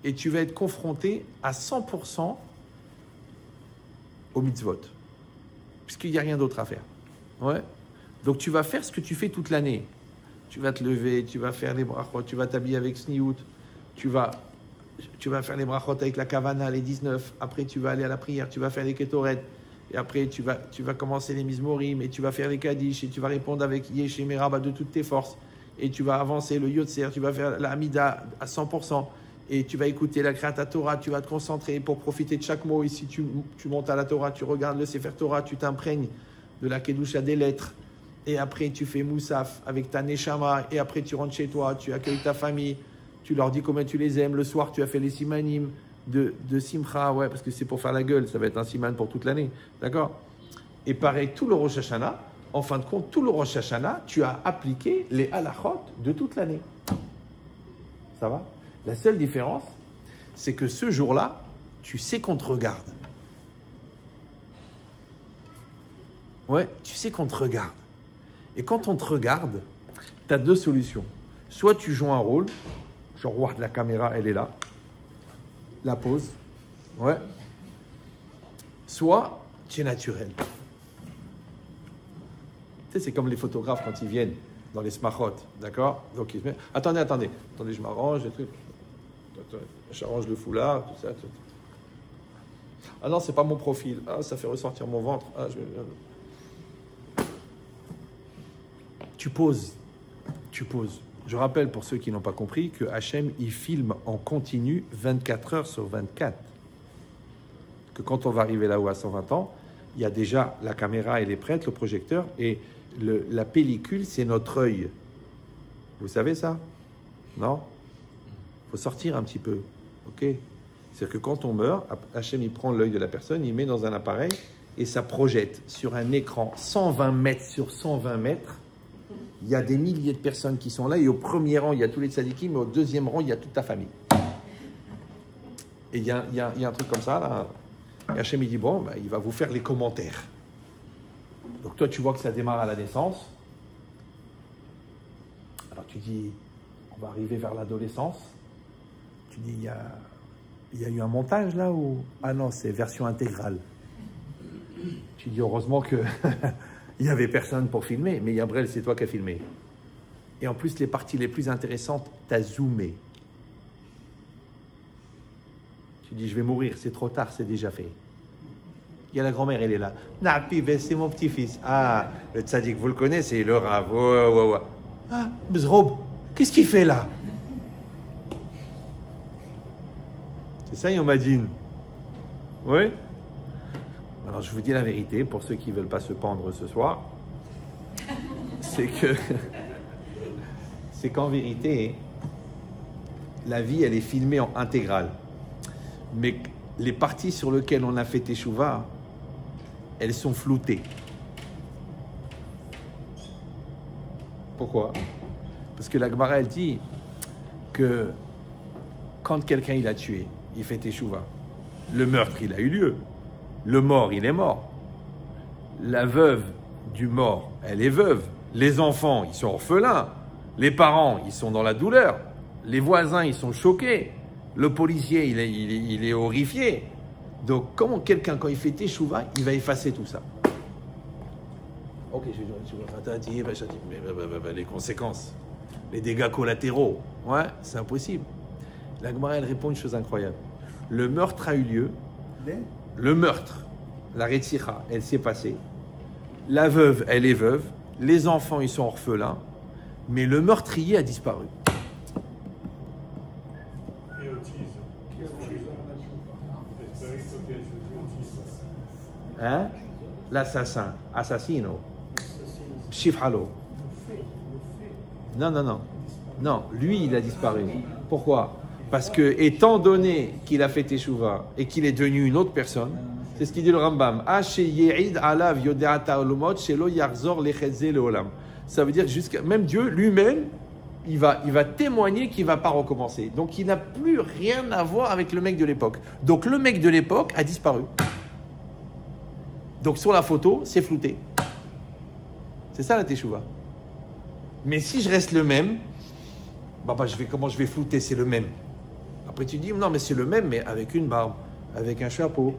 et tu vas être confronté à 100% au mitzvot, puisqu'il n'y a rien d'autre à faire. Ouais. Donc tu vas faire ce que tu fais toute l'année. Tu vas te lever, tu vas faire les brachot, tu vas t'habiller avec sniout, tu vas faire les brachot avec la kavana, les 19. Après, tu vas aller à la prière, tu vas faire les ketoret. Et après, tu vas commencer les mizmorim et tu vas faire les kaddish et tu vas répondre avec yesh et meraba de toutes tes forces. Et tu vas avancer le yotzer, tu vas faire la hamida à 100%. Et tu vas écouter la Kriyat Torah, tu vas te concentrer pour profiter de chaque mot. Et si tu montes à la Torah, tu regardes le Sefer Torah, tu t'imprègnes de la Kedusha des lettres. Et après, tu fais Moussaf avec ta Neshama. Et après, tu rentres chez toi, tu accueilles ta famille. Tu leur dis combien tu les aimes. Le soir, tu as fait les simanim de Simcha. Ouais, parce que c'est pour faire la gueule. Ça va être un siman pour toute l'année. D'accord? Et pareil, tout le Rosh Hashanah, en fin de compte, tout le Rosh Hashanah, tu as appliqué les halachot de toute l'année. Ça va? La seule différence, c'est que ce jour-là, tu sais qu'on te regarde. Ouais, tu sais qu'on te regarde. Et quand on te regarde, tu as deux solutions. Soit tu joues un rôle, genre, ouah, la caméra, elle est là. La pose. Ouais. Soit tu es naturel. Tu sais, c'est comme les photographes quand ils viennent dans les smachot, d'accord? Donc ils se mettent... Attendez, je m'arrange, les trucs. J'arrange le foulard, tout ça. Ah non, c'est pas mon profil. Ah, ça fait ressortir mon ventre. Ah, Tu poses. Je rappelle pour ceux qui n'ont pas compris que Hachem, il filme en continu 24 heures sur 24. Que quand on va arriver là-haut à 120 ans, il y a déjà la caméra, elle est prête, le projecteur, et la pellicule, c'est notre œil. Vous savez ça? Non? Il faut sortir un petit peu. Ok? C'est-à-dire que quand on meurt, Hachem, il prend l'œil de la personne, il met dans un appareil, et ça projette sur un écran 120 mètres sur 120 mètres. Il y a des milliers de personnes qui sont là, et au premier rang, il y a tous les tzadikim, mais au deuxième rang, il y a toute ta famille. Et il y a un truc comme ça, là. Et Hachem, il dit, bon, ben, il va vous faire les commentaires. Donc toi, tu vois que ça démarre à la naissance. Alors tu dis, on va arriver vers l'adolescence. Tu dis, il y a eu un montage là ou... Ah non, c'est version intégrale. Tu dis, heureusement que... Il n'y avait personne pour filmer, mais Yabrel, c'est toi qui as filmé. Et en plus, les parties les plus intéressantes, tu as zoomé. Tu dis, je vais mourir, c'est trop tard, c'est déjà fait. Il y a la grand-mère, elle est là. Napive, c'est mon petit-fils. Ah, le tzaddik, vous le connaissez, le Rav. Ouais. Ah, Bezrob, qu'est-ce qu'il fait là? C'est ça, Yom Hadin. Oui? Alors, je vous dis la vérité, pour ceux qui ne veulent pas se pendre ce soir, c'est qu'en vérité, la vie, elle est filmée en intégrale. Mais les parties sur lesquelles on a fait Teshuvah, elles sont floutées. Pourquoi? Parce que la Gemara, elle dit que quand quelqu'un il a tué, il fait Teshuvah. Le meurtre, il a eu lieu. Le mort, il est mort. La veuve du mort, elle est veuve. Les enfants, ils sont orphelins. Les parents, ils sont dans la douleur. Les voisins, ils sont choqués. Le policier, il est horrifié. Donc, comment quelqu'un, quand il fait Teshuvah, il va effacer tout ça? Ok, je vais dire mais les conséquences, les dégâts collatéraux, ouais, c'est impossible. La Gemara, elle répond une chose incroyable. Le meurtre a eu lieu. Le meurtre, la Retzicha, elle s'est passée. La veuve, elle est veuve. Les enfants, ils sont orphelins. Mais le meurtrier a disparu. Hein? L'assassin, assassino, Shifhalo. Non, non, non. Non, lui, il a disparu. Pourquoi? Parce que, étant donné qu'il a fait Teshuvah et qu'il est devenu une autre personne, c'est ce qu'il dit le Rambam. Ça veut dire jusqu'à même Dieu lui-même, il va témoigner qu'il ne va pas recommencer. Donc il n'a plus rien à voir avec le mec de l'époque. Donc le mec de l'époque a disparu. Donc sur la photo, c'est flouté. C'est ça la Teshuvah. Mais si je reste le même, comment je vais flouter? C'est le même. Après tu dis, non mais c'est le même, mais avec une barbe, avec un chapeau.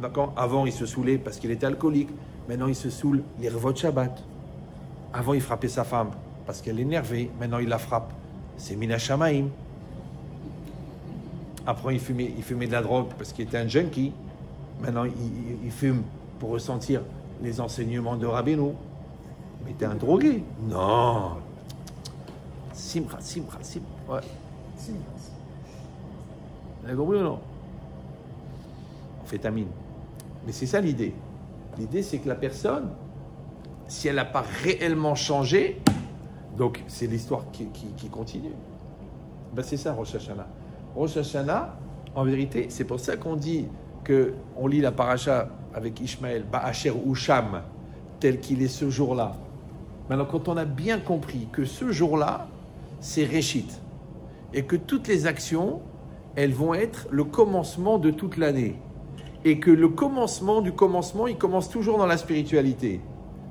D'accord? Avant il se saoulait parce qu'il était alcoolique. Maintenant il se saoule les revots de Shabbat. Avant il frappait sa femme parce qu'elle l'énervait. Maintenant il la frappe. C'est Mina Shamaim. Après il fumait de la drogue parce qu'il était un junkie. Maintenant il fume pour ressentir les enseignements de Rabbeinu. Mais t'es un drogué? Non. Simcha. Ouais. Vous avez compris ou non? On fait tamine. Mais c'est ça l'idée. L'idée, c'est que la personne, si elle n'a pas réellement changé, donc c'est l'histoire qui continue. Ben c'est ça, Rosh Hashanah. Rosh Hashanah, en vérité, c'est pour ça qu'on dit qu'on lit la paracha avec Ishmaël, Ba'asher Usham, tel qu'il est ce jour-là. Maintenant, quand on a bien compris que ce jour-là, c'est Réchit, et que toutes les actions, elles vont être le commencement de toute l'année. Et que le commencement du commencement, il commence toujours dans la spiritualité.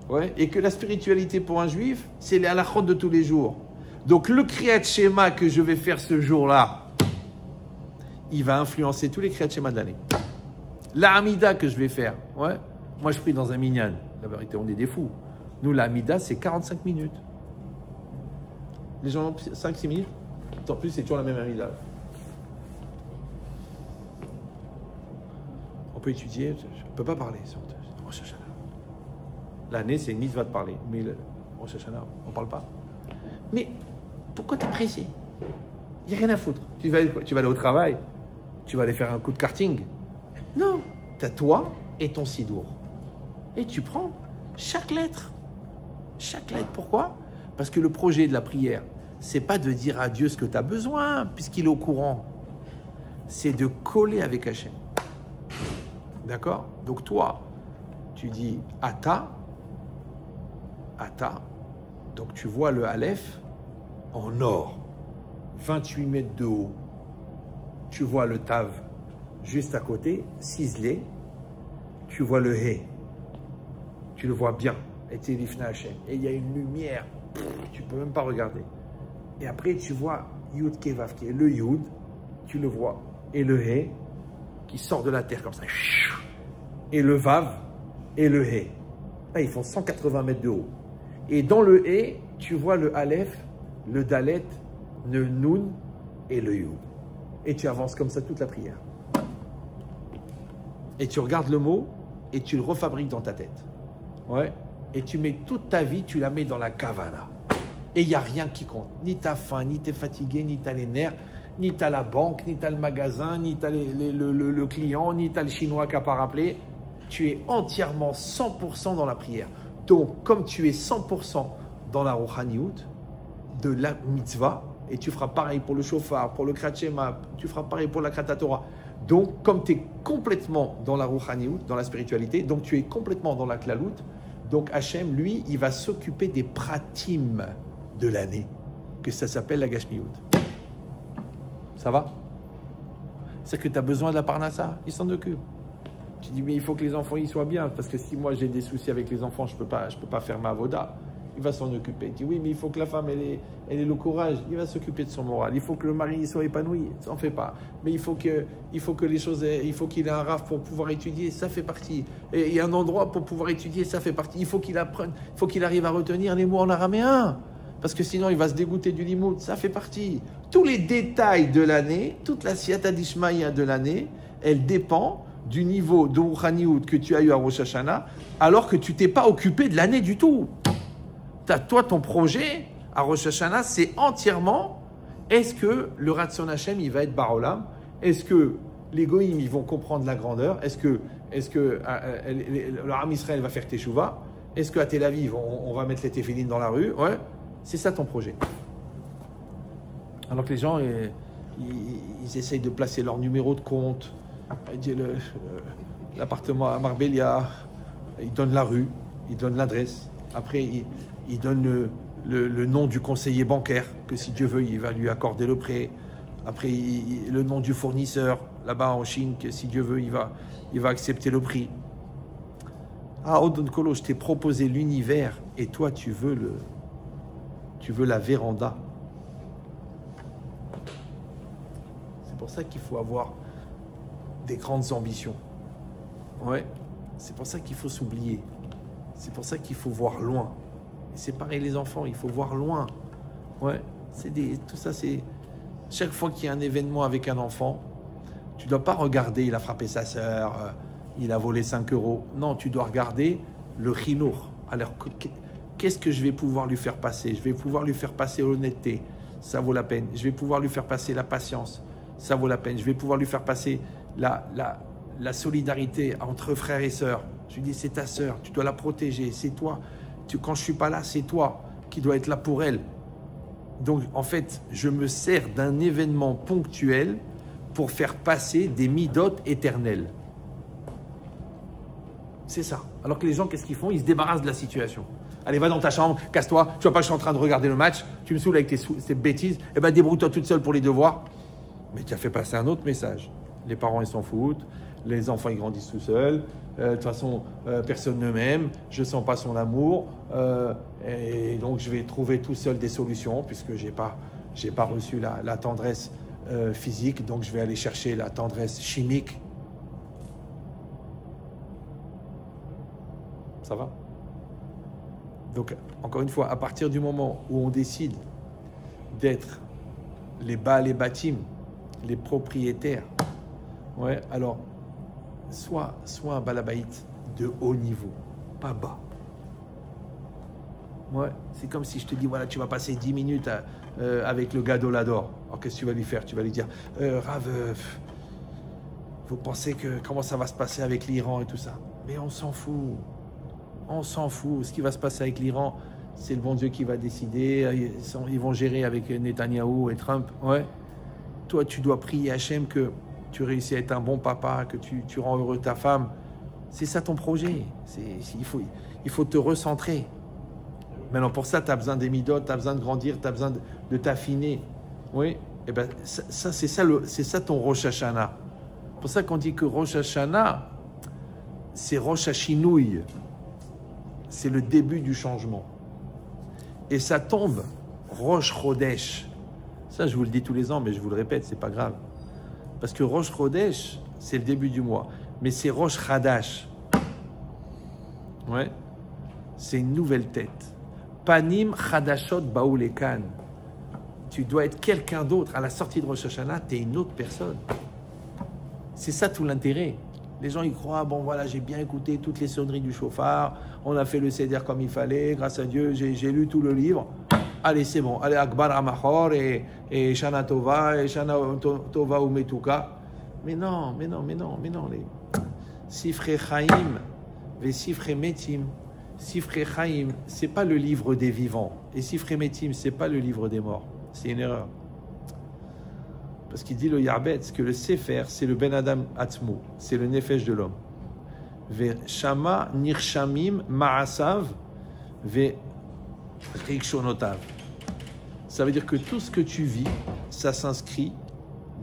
Ouais? Et que la spiritualité pour un juif, c'est les halachot de tous les jours. Donc le Kriyat Shema que je vais faire ce jour-là, il va influencer tous les Kriyat Shema de l'année. La Hamida que je vais faire, ouais? Moi je prie dans un minyan. La vérité, on est des fous. Nous, la Hamida, c'est 45 minutes. Les gens ont 5-6 minutes. En plus, c'est toujours la même Hamida. On peut étudier, je ne peux pas parler sur Rosh Hashanah. L'année, c'est une mitzvah de parler, mais le Rosh Hashanah, on ne parle pas. Mais pourquoi t'es pressé? Il n'y a rien à foutre. Tu vas aller au travail, tu vas aller faire un coup de karting. Non, tu as toi et ton sidour. Et tu prends chaque lettre. Chaque lettre, pourquoi? Parce que le projet de la prière, c'est pas de dire à Dieu ce que tu as besoin, puisqu'il est au courant. C'est de coller avec Hachem. D'accord? Donc toi, tu dis Ata. Donc tu vois le Aleph en or, 28 mètres de haut. Tu vois le Tav juste à côté, ciselé. Tu vois le He. Tu le vois bien. Et tu es l'Ifna Hachem. Et il y a une lumière. Tu ne peux même pas regarder. Et après, tu vois Yud Kevav, qui est le Yud. Tu le vois. Et le He, qui sort de la terre comme ça. Et le Vav et le He. Là, ils font 180 mètres de haut. Et dans le He, tu vois le Aleph, le Dalet, le Nun et le Yud. Et tu avances comme ça toute la prière. Et tu regardes le mot et tu le refabriques dans ta tête. Ouais. Et tu mets toute ta vie, tu la mets dans la kavana. Et il n'y a rien qui compte. Ni ta faim, ni t'es fatigué, ni t'as les nerfs, ni t'as la banque, ni t'as le magasin, ni t'as le client, ni t'as le chinois qui n'a pas rappelé. Tu es entièrement 100% dans la prière. Donc, comme tu es 100% dans la Rouhaniout, de la mitzvah, et tu feras pareil pour le shofar, pour le Kriyat Shema, tu feras pareil pour la Kriyat Torah. Donc, comme tu es complètement dans la Rouhaniout, dans la spiritualité, donc tu es complètement dans la Klalout, donc Hachem, lui, il va s'occuper des pratim de l'année, que ça s'appelle la Gashmiout. Ça va? C'est que tu as besoin de la Parnassa, il s'en occupe. Tu dis, mais il faut que les enfants y soient bien, parce que si moi j'ai des soucis avec les enfants, je peux pas faire ma avoda. Il va s'en occuper. Tu dis, oui, mais il faut que la femme, elle ait le courage. Il va s'occuper de son moral. Il faut que le mari soit épanoui. Ça n'en fait pas. Mais il faut que les choses, il faut qu'il ait un raf pour pouvoir étudier. Ça fait partie. Et il y a un endroit pour pouvoir étudier. Ça fait partie. Il faut qu'il apprenne. Il faut qu'il arrive à retenir les mots en araméen. Parce que sinon, il va se dégoûter du limoud. Ça fait partie. Tous les détails de l'année, toute la siyata d'Ishmaïa de l'année, elle dépend du niveau de Rouhaniout que tu as eu à Rosh Hashanah, alors que tu t'es pas occupé de l'année du tout. Toi, ton projet à Rosh Hashanah, c'est entièrement, est-ce que le Ratson Hashem, il va être Barolam? Est-ce que les goïms, ils vont comprendre la grandeur? Est-ce que le Ham Israël va faire Teshuvah? Est-ce qu'à Tel Aviv, on va mettre les téphilines dans la rue? Ouais. C'est ça ton projet. Alors que les gens, ils essayent de placer leur numéro de compte, l'appartement à Marbella, ils donnent la rue, ils donnent l'adresse. Après, ils donnent le nom du conseiller bancaire, que si Dieu veut, il va lui accorder le prêt. Après, le nom du fournisseur, là-bas en Chine, que si Dieu veut, il va accepter le prix. Ah, Odon Kolo, je t'ai proposé l'univers et toi, tu veux la véranda. C'est pour ça qu'il faut avoir des grandes ambitions. Ouais, c'est pour ça qu'il faut s'oublier. C'est pour ça qu'il faut voir loin. Et c'est pareil les enfants, il faut voir loin. Ouais, tout ça c'est... Chaque fois qu'il y a un événement avec un enfant, tu ne dois pas regarder, il a frappé sa sœur, il a volé 5 euros. Non, tu dois regarder le chinour. Alors, qu'est-ce que je vais pouvoir lui faire passer? Je vais pouvoir lui faire passer l'honnêteté, ça vaut la peine. Je vais pouvoir lui faire passer la patience, ça vaut la peine. Je vais pouvoir lui faire passer la solidarité entre frères et sœurs. Je lui dis, c'est ta sœur, tu dois la protéger, c'est toi. Quand je ne suis pas là, c'est toi qui dois être là pour elle. Donc, en fait, je me sers d'un événement ponctuel pour faire passer des midotes éternelles. C'est ça. Alors que les gens, qu'est-ce qu'ils font? Ils se débarrassent de la situation. Allez, va dans ta chambre, casse-toi. Tu vois pas, je suis en train de regarder le match. Tu me saoules avec tes bêtises. Eh bien, débrouille-toi toute seule pour les devoirs. Mais tu as fait passer un autre message. Les parents, ils s'en foutent. Les enfants, ils grandissent tout seuls. De toute façon, personne ne m'aime. Je ne sens pas son amour. Et donc, je vais trouver tout seul des solutions puisque je n'ai pas reçu la tendresse physique. Donc, je vais aller chercher la tendresse chimique. Ça va? Donc, encore une fois, à partir du moment où on décide d'être les bâtim, les propriétaires, ouais, alors, soit un balabaït de haut niveau, pas bas. Ouais, c'est comme si je te dis, voilà, tu vas passer 10 minutes avec le gars d'Olador. Alors, qu'est-ce que tu vas lui faire? Tu vas lui dire, Rav, vous pensez que comment ça va se passer avec l'Iran et tout ça? Mais on s'en fout. On s'en fout. Ce qui va se passer avec l'Iran, c'est le bon Dieu qui va décider. Ils vont gérer avec Netanyahou et Trump. Ouais. Toi, tu dois prier Hachem que tu réussis à être un bon papa, que tu rends heureux ta femme. C'est ça ton projet. Il faut te recentrer. Maintenant, pour ça, tu as besoin des midotes, tu as besoin de grandir, tu as besoin de t'affiner. Oui. Et ben, c'est ça ton Rosh Hashanah. C'est pour ça qu'on dit que Rosh Hashanah, c'est Rosh Hashinouï. C'est le début du changement. Et ça tombe Rosh Chodesh. Ça, je vous le dis tous les ans, mais je vous le répète, c'est pas grave. Parce que Rosh Chodesh, c'est le début du mois. Mais c'est Rosh Chadash. Ouais. C'est une nouvelle tête. Panim Chadashot Baoulekan. Tu dois être quelqu'un d'autre. À la sortie de Rosh Hashanah, tu es une autre personne. C'est ça tout l'intérêt. Les gens y croient, bon voilà, j'ai bien écouté toutes les sonneries du chauffard, on a fait le seder comme il fallait, grâce à Dieu, j'ai lu tout le livre. Allez, c'est bon, allez, Akbar Amachor et Shana Tova et Shana Tova ou Metuka. Mais non, les Sifre Chaim, les Sifre Metim. Sifre Chaim, c'est pas le livre des vivants. Et Sifre Metim, c'est pas le livre des morts. C'est une erreur. Parce qu'il dit le Yarbetz que le Sefer, c'est le Ben Adam Atzmo, c'est le Nefesh de l'homme. Ve Shama Nirshamim Ma'asav Ve Rikshonotav. Ça veut dire que tout ce que tu vis, ça s'inscrit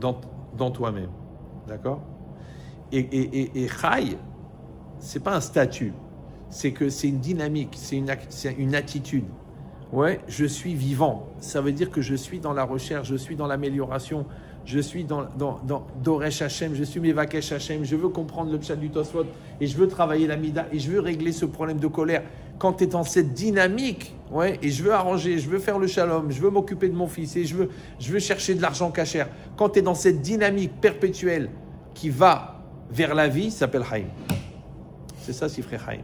dans toi-même. D'accord? Et Chai, c'est pas un statut, c'est que c'est une dynamique, c'est une attitude. Ouais, je suis vivant. Ça veut dire que je suis dans la recherche, je suis dans l'amélioration. Je suis dans Doresh Hashem, je suis Mevakesh Hashem, je veux comprendre le pshat du Tosfot et je veux travailler la Mida et je veux régler ce problème de colère. Quand tu es dans cette dynamique, ouais, et je veux arranger, je veux faire le shalom, je veux m'occuper de mon fils et je veux chercher de l'argent cachère. Quand tu es dans cette dynamique perpétuelle qui va vers la vie, ça s'appelle Haïm. C'est ça, Sifrei Haïm.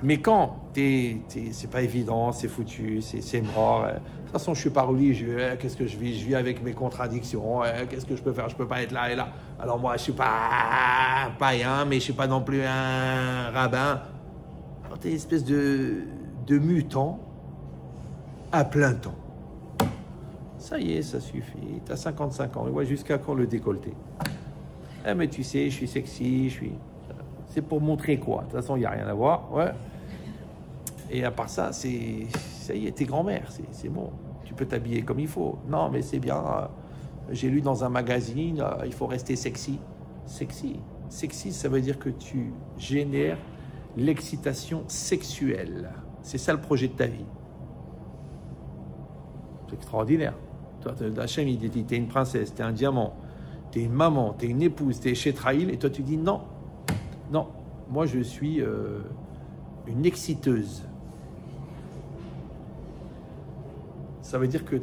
Mais quand c'est pas évident, c'est foutu, c'est mort, toute façon, je ne suis pas religieux. Qu'est-ce que je vis? Je vis avec mes contradictions. Qu'est-ce que je peux faire? Je ne peux pas être là et là. Alors moi, je ne suis pas païen, mais je ne suis pas non plus un rabbin. Alors, tu es une espèce de mutant à plein temps. Ça y est, ça suffit. Tu as 55 ans. Ouais, jusqu'à quand le décolleté? Mais tu sais, je suis sexy, C'est pour montrer quoi? De toute façon, il n'y a rien à voir. Ouais. Et à part ça, ça y est, t'es grand-mère, c'est bon. Tu peux t'habiller comme il faut. Non, mais c'est bien. J'ai lu dans un magazine, il faut rester sexy. Sexy. Sexy, ça veut dire que tu génères l'excitation sexuelle. C'est ça le projet de ta vie. C'est extraordinaire. Toi, Hachem, il dit, t'es une princesse, t'es un diamant, t'es une maman, t'es une épouse, t'es chez Trail, et toi tu dis non. Non, moi je suis une exciteuse. Ça veut dire que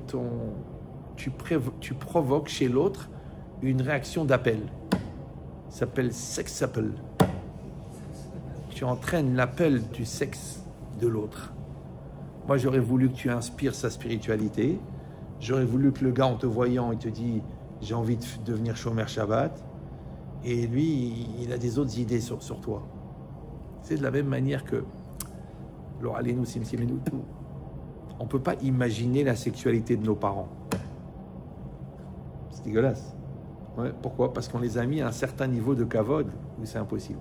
tu provoques chez l'autre une réaction d'appel. Ça s'appelle sex apple. Tu entraînes l'appel du sexe de l'autre. Moi, j'aurais voulu que tu inspires sa spiritualité. J'aurais voulu que le gars, en te voyant, il te dit « j'ai envie de devenir chômeur Shabbat ». Et lui, il a des autres idées sur toi. C'est de la même manière que on ne peut pas imaginer la sexualité de nos parents. C'est dégueulasse. Ouais, pourquoi? Parce qu'on les a mis à un certain niveau de kavod où c'est impossible.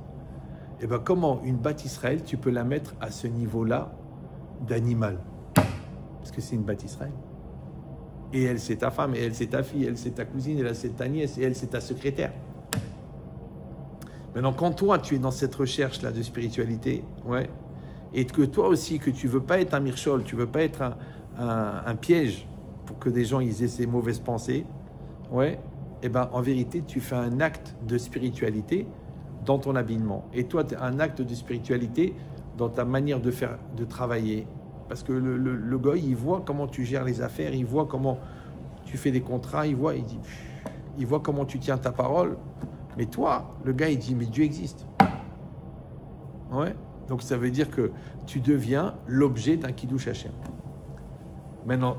Et bien comment une Bat Israël, tu peux la mettre à ce niveau-là d'animal? Parce que c'est une Bat Israël. Et elle, c'est ta femme, et elle, c'est ta fille, et elle, c'est ta cousine, et elle, c'est ta nièce, et elle, c'est ta secrétaire. Maintenant, quand toi, tu es dans cette recherche-là de spiritualité, ouais, et que toi aussi, que tu ne veux pas être un mirchol, tu ne veux pas être un piège pour que des gens ils aient ces mauvaises pensées, ouais, et ben en vérité, tu fais un acte de spiritualité dans ton habillement. Et toi, tu as un acte de spiritualité dans ta manière de travailler. Parce que le goy, il voit comment tu gères les affaires, il voit comment tu fais des contrats, il voit comment tu tiens ta parole. Mais toi, le gars, il dit, mais Dieu existe. Ouais. Donc ça veut dire que tu deviens l'objet d'un Kiddush Hashem. Maintenant,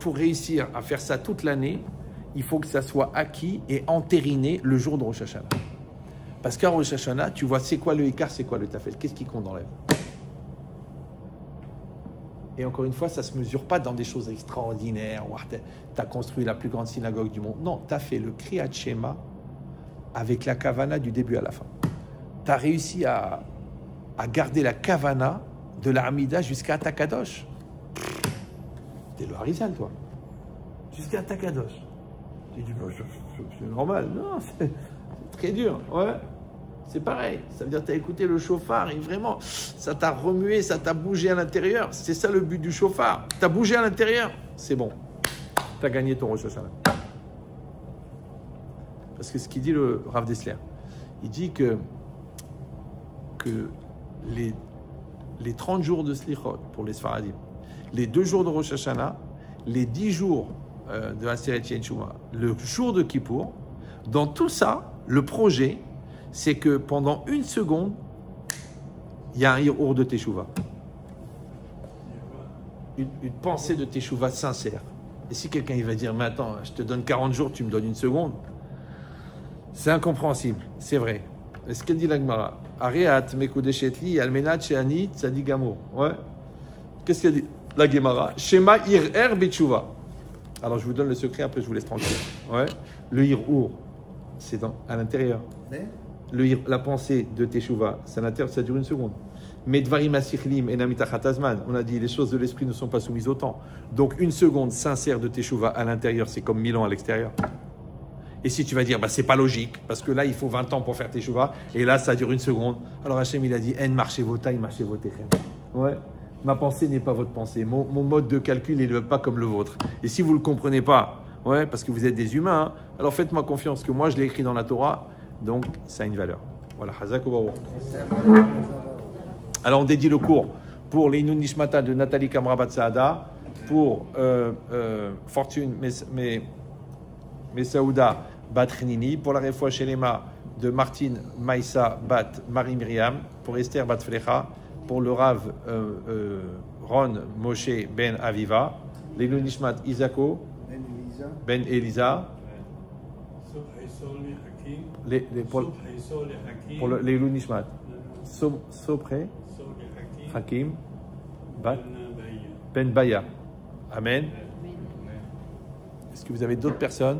pour réussir à faire ça toute l'année, il faut que ça soit acquis et entériné le jour de Rosh Hashanah. Parce qu'à Rosh Hashanah, tu vois c'est quoi le écart, c'est quoi le tafel, qu'est-ce qui compte dans la vie. Et encore une fois, ça ne se mesure pas dans des choses extraordinaires. Tu as construit la plus grande synagogue du monde. Non, tu as fait le Kriyat Shema avec la Kavana du début à la fin. Tu as réussi à garder la Kavana de la Hamida jusqu'à Takadosh. T'es le Harizal, toi. Jusqu'à Takadosh. Tu dis, c'est normal. Non, c'est très dur. Ouais. C'est pareil. Ça veut dire que tu as écouté le chauffard et vraiment, ça t'a remué, ça t'a bougé à l'intérieur. C'est ça le but du chauffard. Tu as bougé à l'intérieur. C'est bon. Tu as gagné ton Rosh Hashanah. Parce que ce qu'il dit le Rav Dessler, il dit que les 30 jours de Slichot pour les Sfaradim, les 2 jours de Rosh Hashanah, les 10 jours de Aseret Yeshua, le jour de Kippour, dans tout ça, le projet, c'est que pendant 1 seconde, il y a un hirour de Teshuvah. Une pensée de Teshuvah sincère. Et si quelqu'un il va dire, mais attends, je te donne 40 jours, tu me donnes 1 seconde, c'est incompréhensible, c'est vrai. Ce qu'elle dit la Gemara, Ariat mekudeshetli almenat sheani tzadik gamur. Ouais. Qu'est-ce qu'elle dit la Gemara? Shema irer b'tshuva. Alors je vous donne le secret, après je vous laisse tranquille. Ouais. Le hirour, c'est à l'intérieur. La pensée de teshuva, c'est à l'intérieur, ça dure 1 seconde. Mais dvarim asichlim enamit azman. On a dit les choses de l'esprit ne sont pas soumises au temps. Donc 1 seconde sincère de teshuva à l'intérieur, c'est comme 1000 ans à l'extérieur. Et si tu vas dire, bah, c'est pas logique, parce que là, il faut 20 ans pour faire teshuva, et là, ça dure 1 seconde. Alors Hachem, il a dit, en marchez vos tailles, marchez vos techem. Ouais. Ma pensée n'est pas votre pensée. Mon mode de calcul n'est pas comme le vôtre. Et si vous ne le comprenez pas, ouais, parce que vous êtes des humains, hein, alors faites-moi confiance que moi, je l'ai écrit dans la Torah, donc ça a une valeur. Voilà, Hazak Obaou. Alors, on dédie le cours pour les Inun Nishmata de Nathalie Kamrabat Saada, pour Fortune Messaouda Bat Chenini, pour la Refoua Shelema de Martine Maïssa Bat Marie Myriam, pour Esther Bat Flecha, pour le Rav Ron Moshe Ben Aviva, Leilu Nishmat Isako, Ben Elisa, Ben Elisa, Subhaïsol Hakim. pour Subhaïsol Hakim. le Leilu Nishmat. Sopré, Sol Hakim. Hakim, Bat, Ben Baïa. Ben Baya. Amen. Amen. Est-ce que vous avez d'autres personnes?